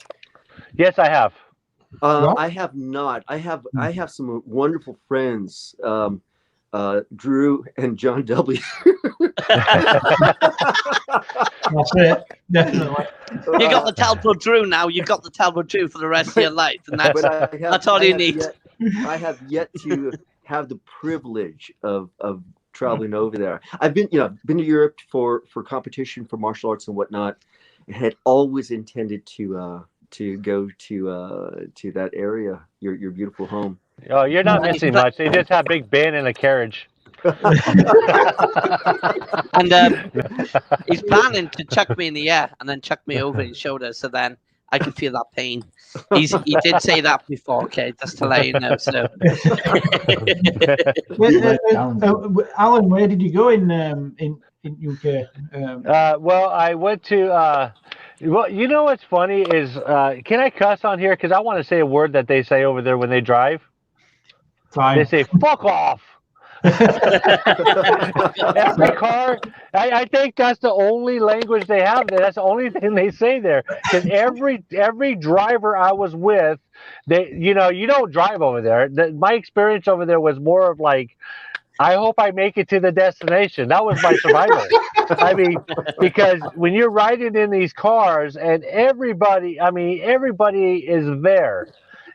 Yes, I have. I have not. I have some wonderful friends. Drew and John W. That's it, definitely. You got the Talbot Drew now. You got the Talbot Drew for the rest of your life, and that's all you need. I have yet to have the privilege of traveling over there. I've been to Europe for competition for martial arts and whatnot, and had always intended to go to that area, your beautiful home. Oh, you're not missing much. They just have Big Ben in a carriage. And he's planning to chuck me in the air and then chuck me over his shoulder, so then I can feel that pain. He did say that before, okay, just to let you know. So, Allan, where did you go in UK? Well, I went to. Well, you know what's funny is, can I cuss on here? Because I want to say a word that they say over there when they drive. Fine. They say "fuck off." Every car, I think that's the only language they have there. That's the only thing they say there. Because every driver I was with, you don't drive over there. My experience over there was more of like, I hope I make it to the destination. That was my survival. I mean, because when you're riding in these cars and everybody is there,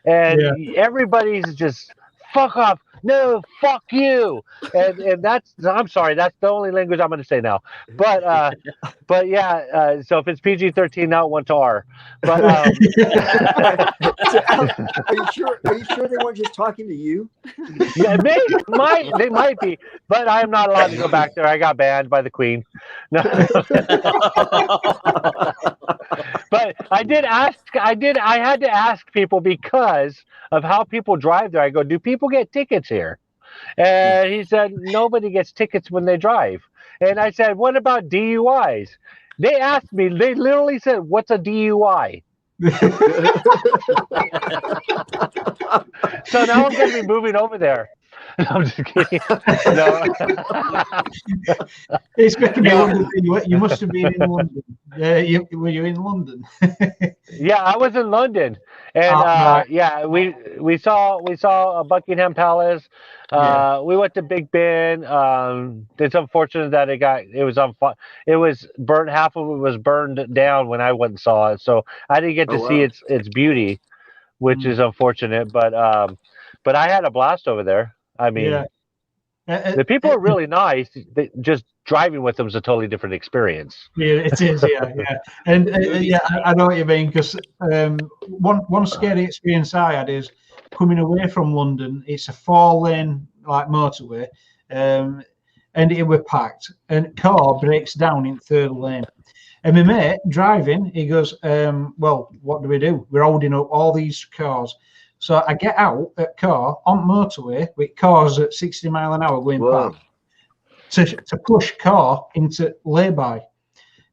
and everybody's just fuck off. No, fuck you. And that's, I'm sorry, that's the only language I'm going to say now. But yeah, so if it's PG-13, now it went to R. But So, Alan, are you sure they weren't just talking to you? yeah, they might be, but I am not allowed to go back there. I got banned by the Queen. No. But I had to ask people because of how people drive there. I go, do people get tickets here? And he said, nobody gets tickets when they drive. And I said, what about DUIs? They asked me, they literally said, what's a DUI? So now I'm going to be moving over there. No, I'm just kidding. No. It's making me wonder. You must have been in London. Were you in London? Yeah, I was in London, and yeah, we saw Buckingham Palace. We went to Big Ben. It's unfortunate that it was burnt. Half of it was burned down when I went and saw it, so I didn't get to see its beauty, which is unfortunate. But I had a blast over there. I mean, the people are really nice. Just driving with them is a totally different experience. Yeah, it is. Yeah. And yeah, I know what you mean, because one scary experience I had is coming away from London. It's a 4-lane like motorway, and it was packed. And car breaks down in 3rd lane. And my mate driving, he goes, "Well, what do? We're holding up all these cars." So I get out at car on motorway with cars at 60 mile an hour going past to push car into lay-by.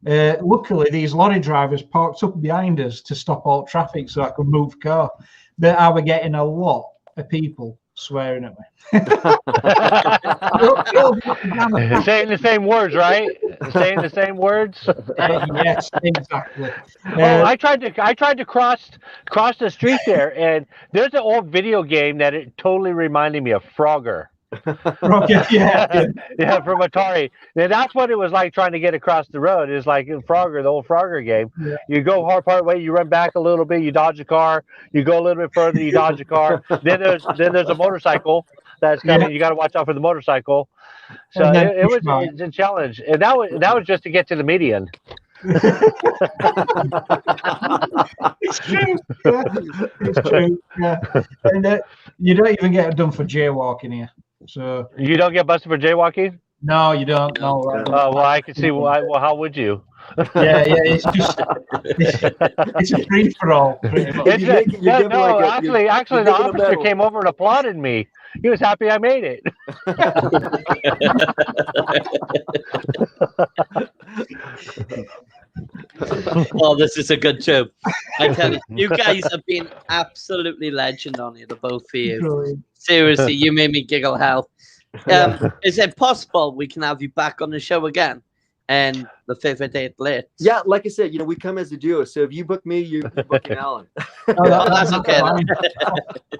Luckily, these lorry drivers parked up behind us to stop all traffic so I could move car. But I was getting a lot of people swearing at me. Saying the same words, right? Saying the same words. Yes, exactly. I tried to cross the street there, and there's an old video game that it totally reminded me of Frogger. Yeah, from Atari. And that's what it was like trying to get across the road. It's like in Frogger, the old Frogger game. Yeah. You go part way, you run back a little bit, you dodge a car. You go a little bit further, you dodge a car. then there's a motorcycle that's coming. Yeah. You got to watch out for the motorcycle. So it was a challenge, and that was just to get to the median. It's true. Yeah. It's true. Yeah. And you don't even get done for jaywalking here. So you don't get busted for jaywalking? No, you don't. No. Well, I can see. Well, how would you? Yeah. It's just it's a free for all. Actually, the officer came over and applauded me. He was happy I made it. Oh, this is a good show. I tell you, you guys have been absolutely legend on here, the both of you. Seriously, you made me giggle hell. Is it possible we can have you back on the show again? And the favorite date late. Yeah, like I said, we come as a duo. So if you book me, you're booking Alan. That's okay.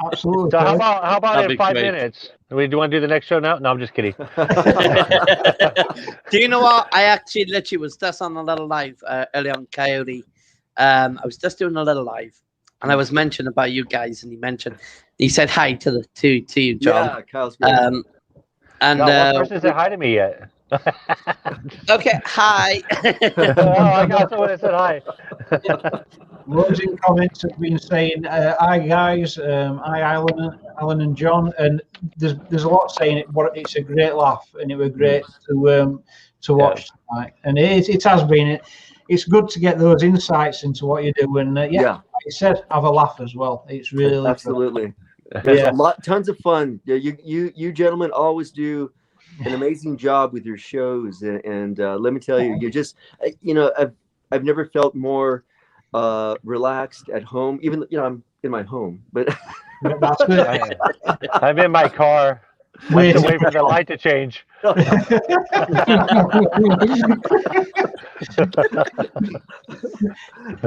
Absolutely. So how about in 5 minutes? Do you want to do the next show now? No, I'm just kidding. Do you know what? I actually literally was just on a little live early on Coyote. I was just doing a little live, and I was mentioning about you guys, and he said hi to you, John. Yeah, Kyle's great. And one person said hi to me yet. Okay, hi. I got someone that said hi. Loads in comments have been saying, hi guys, hi Allan and John, and there's a lot saying it's a great laugh, and it was great to watch tonight. And it has been. It's good to get those insights into what you do, and like I said, have a laugh as well. It's really absolutely. There's tons of fun. Yeah, you gentlemen always do an amazing job with your shows, and let me tell you, you just I've never felt more relaxed at home. Even I'm in my home, but that's good. I'm in my car. Wait for the light to change.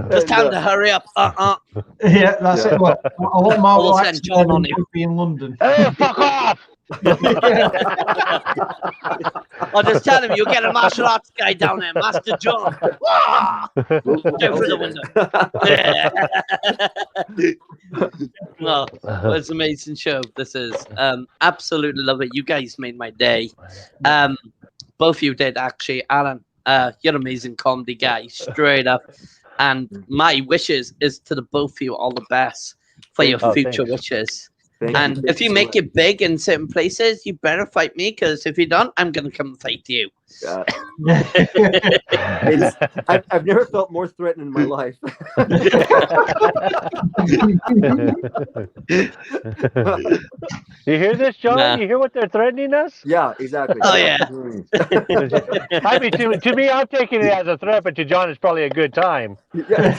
Just time to hurry up. Yeah, that's it. Well, a lot more relaxed than be in London. Hey, fuck off! I'll just tell him you'll get a martial arts guy down there, Master John. Go through the window. Well, it's an amazing show. This is absolutely love it. You guys made my day. Both of you did actually. Alan, you're an amazing comedy guy, straight up. And my wishes is to the both of you all the best for your future wishes. And if you make it big in certain places, you better fight me, because if you don't, I'm going to come fight you. I've never felt more threatened in my life. You hear this, John? Nah. You hear what they're threatening us? Yeah, exactly. Oh, yeah. I mean, to me, I'm taking it as a threat, but to John, it's probably a good time. Yeah,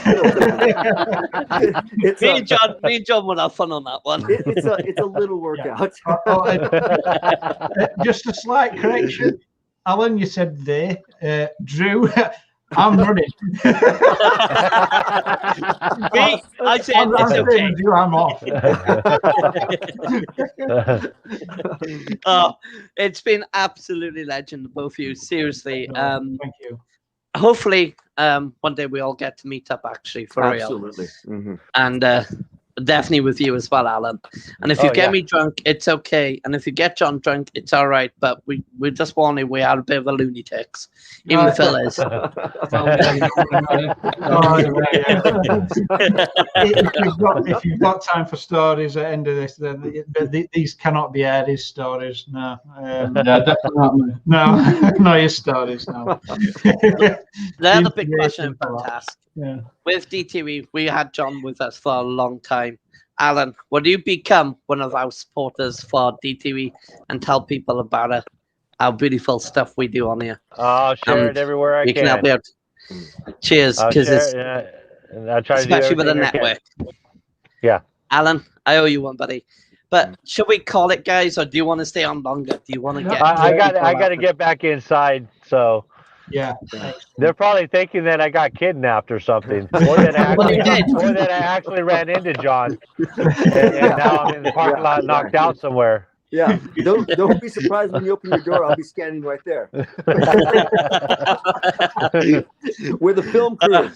Me and John will have fun on that one. it's a little workout. Just a slight correction. Alan, you said they. Drew, I'm running. Me, I said it's okay. Drew, I'm off. Oh, it's been absolutely legend, both of you. Seriously. Thank you. Hopefully, one day we all get to meet up actually for real. Absolutely. Mm-hmm. And definitely with you as well, Alan. And if you get me drunk, it's okay. And if you get John drunk, it's all right. But we just warning, we are a bit of a lunatics. Even Phil is. If you've got time for stories at the end of this, then these cannot be aired as stories. No. Definitely not me. No, no, your stories. No. They're the big question in Fantastic. Yeah. With DTV, we had John with us for a long time. Alan, would you become one of our supporters for DTV and tell people about it? How beautiful stuff we do on here. I'll share it everywhere I can. You can help me out. Cheers, because it's I'll try especially to do with a everything I network. can. Yeah. Alan, I owe you one, buddy. But should we call it, guys, or do you want to stay on longer? Do you want to get? I got to get back inside, so. Yeah. They're probably thinking that I got kidnapped or something, or that I actually ran into John, and now I'm in the parking lot knocked out somewhere. Yeah, don't be surprised when you open your door. I'll be standing right there. We're the film crew.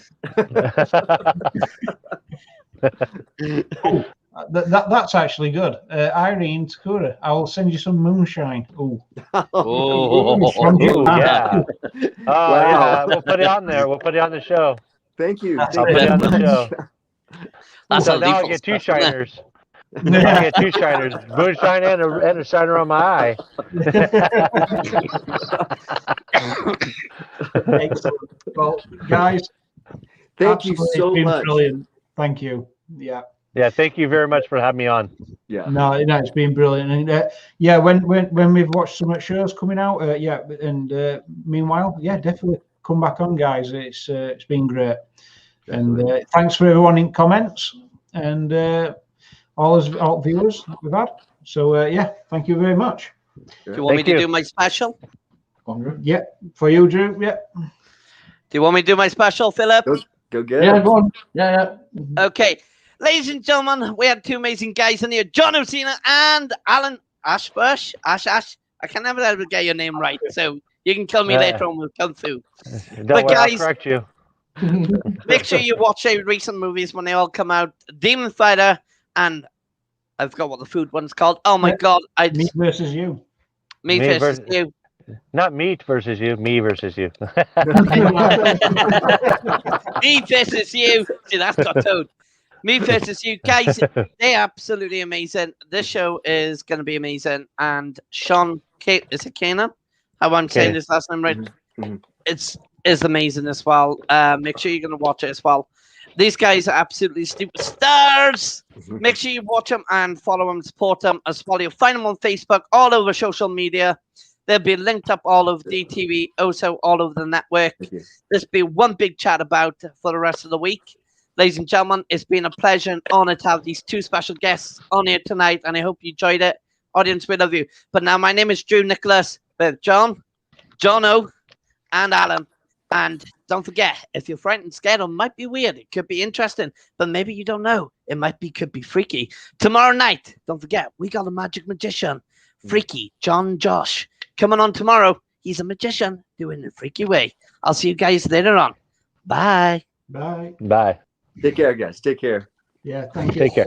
That's actually good. Irene Takura, I will send you some moonshine. Ooh. Yeah. Yeah. We'll put it on there. We'll put it on the show. Thank you. I'll put it on the show. That's so now I get two shiners. I get two shiners. Moonshine and a shiner on my eye. Excellent. Well, guys, thank you so much. Brilliant. Thank you. Yeah. Yeah, thank you very much for having me on. Yeah. No, it's been brilliant. And when we've watched some shows coming out, meanwhile, definitely come back on, guys. It's been great. And thanks for everyone in comments and all viewers that we've had. So thank you very much. Do you want me to do my special? Yeah, for you, Drew. Yeah. Do you want me to do my special, Philip? Go get it. Yeah, go on. Yeah. Okay. Ladies and gentlemen, we had two amazing guys in here, John Ozuna and Allan Ashbush. Ash. I can never ever get your name right, so you can kill me later on. We'll come through. Don't worry, I'll correct you. Make sure you watch our recent movies when they all come out. Demon Fighter and I forgot what the food one's called. Oh my God! Me versus you. Me versus you. Not meat versus you. Me versus you. Me versus you. See, that's got toad. Me versus you guys, they're absolutely amazing. This show is going to be amazing. And Sean, is it Kana? How I'm saying his last name right? Mm-hmm. It's amazing as well. Make sure you're going to watch it as well. These guys are absolutely superstars. Mm-hmm. Make sure you watch them and follow them, support them as well. You'll find them on Facebook, all over social media. They'll be linked up all over DTV, also all over the network. There's been one big chat about for the rest of the week. Ladies and gentlemen, it's been a pleasure and honor to have these two special guests on here tonight, and I hope you enjoyed it. Audience, we love you. But now my name is Drew Nicholas with John O, and Alan. And don't forget, if you're frightened, scared, or might be weird, it could be interesting, but maybe you don't know. It could be freaky. Tomorrow night, don't forget, we got a magic magician, Freaky John Josh, coming on tomorrow. He's a magician doing it freaky way. I'll see you guys later on. Bye. Bye. Bye. Take care, guys. Take care. Yeah, thank you. Take care.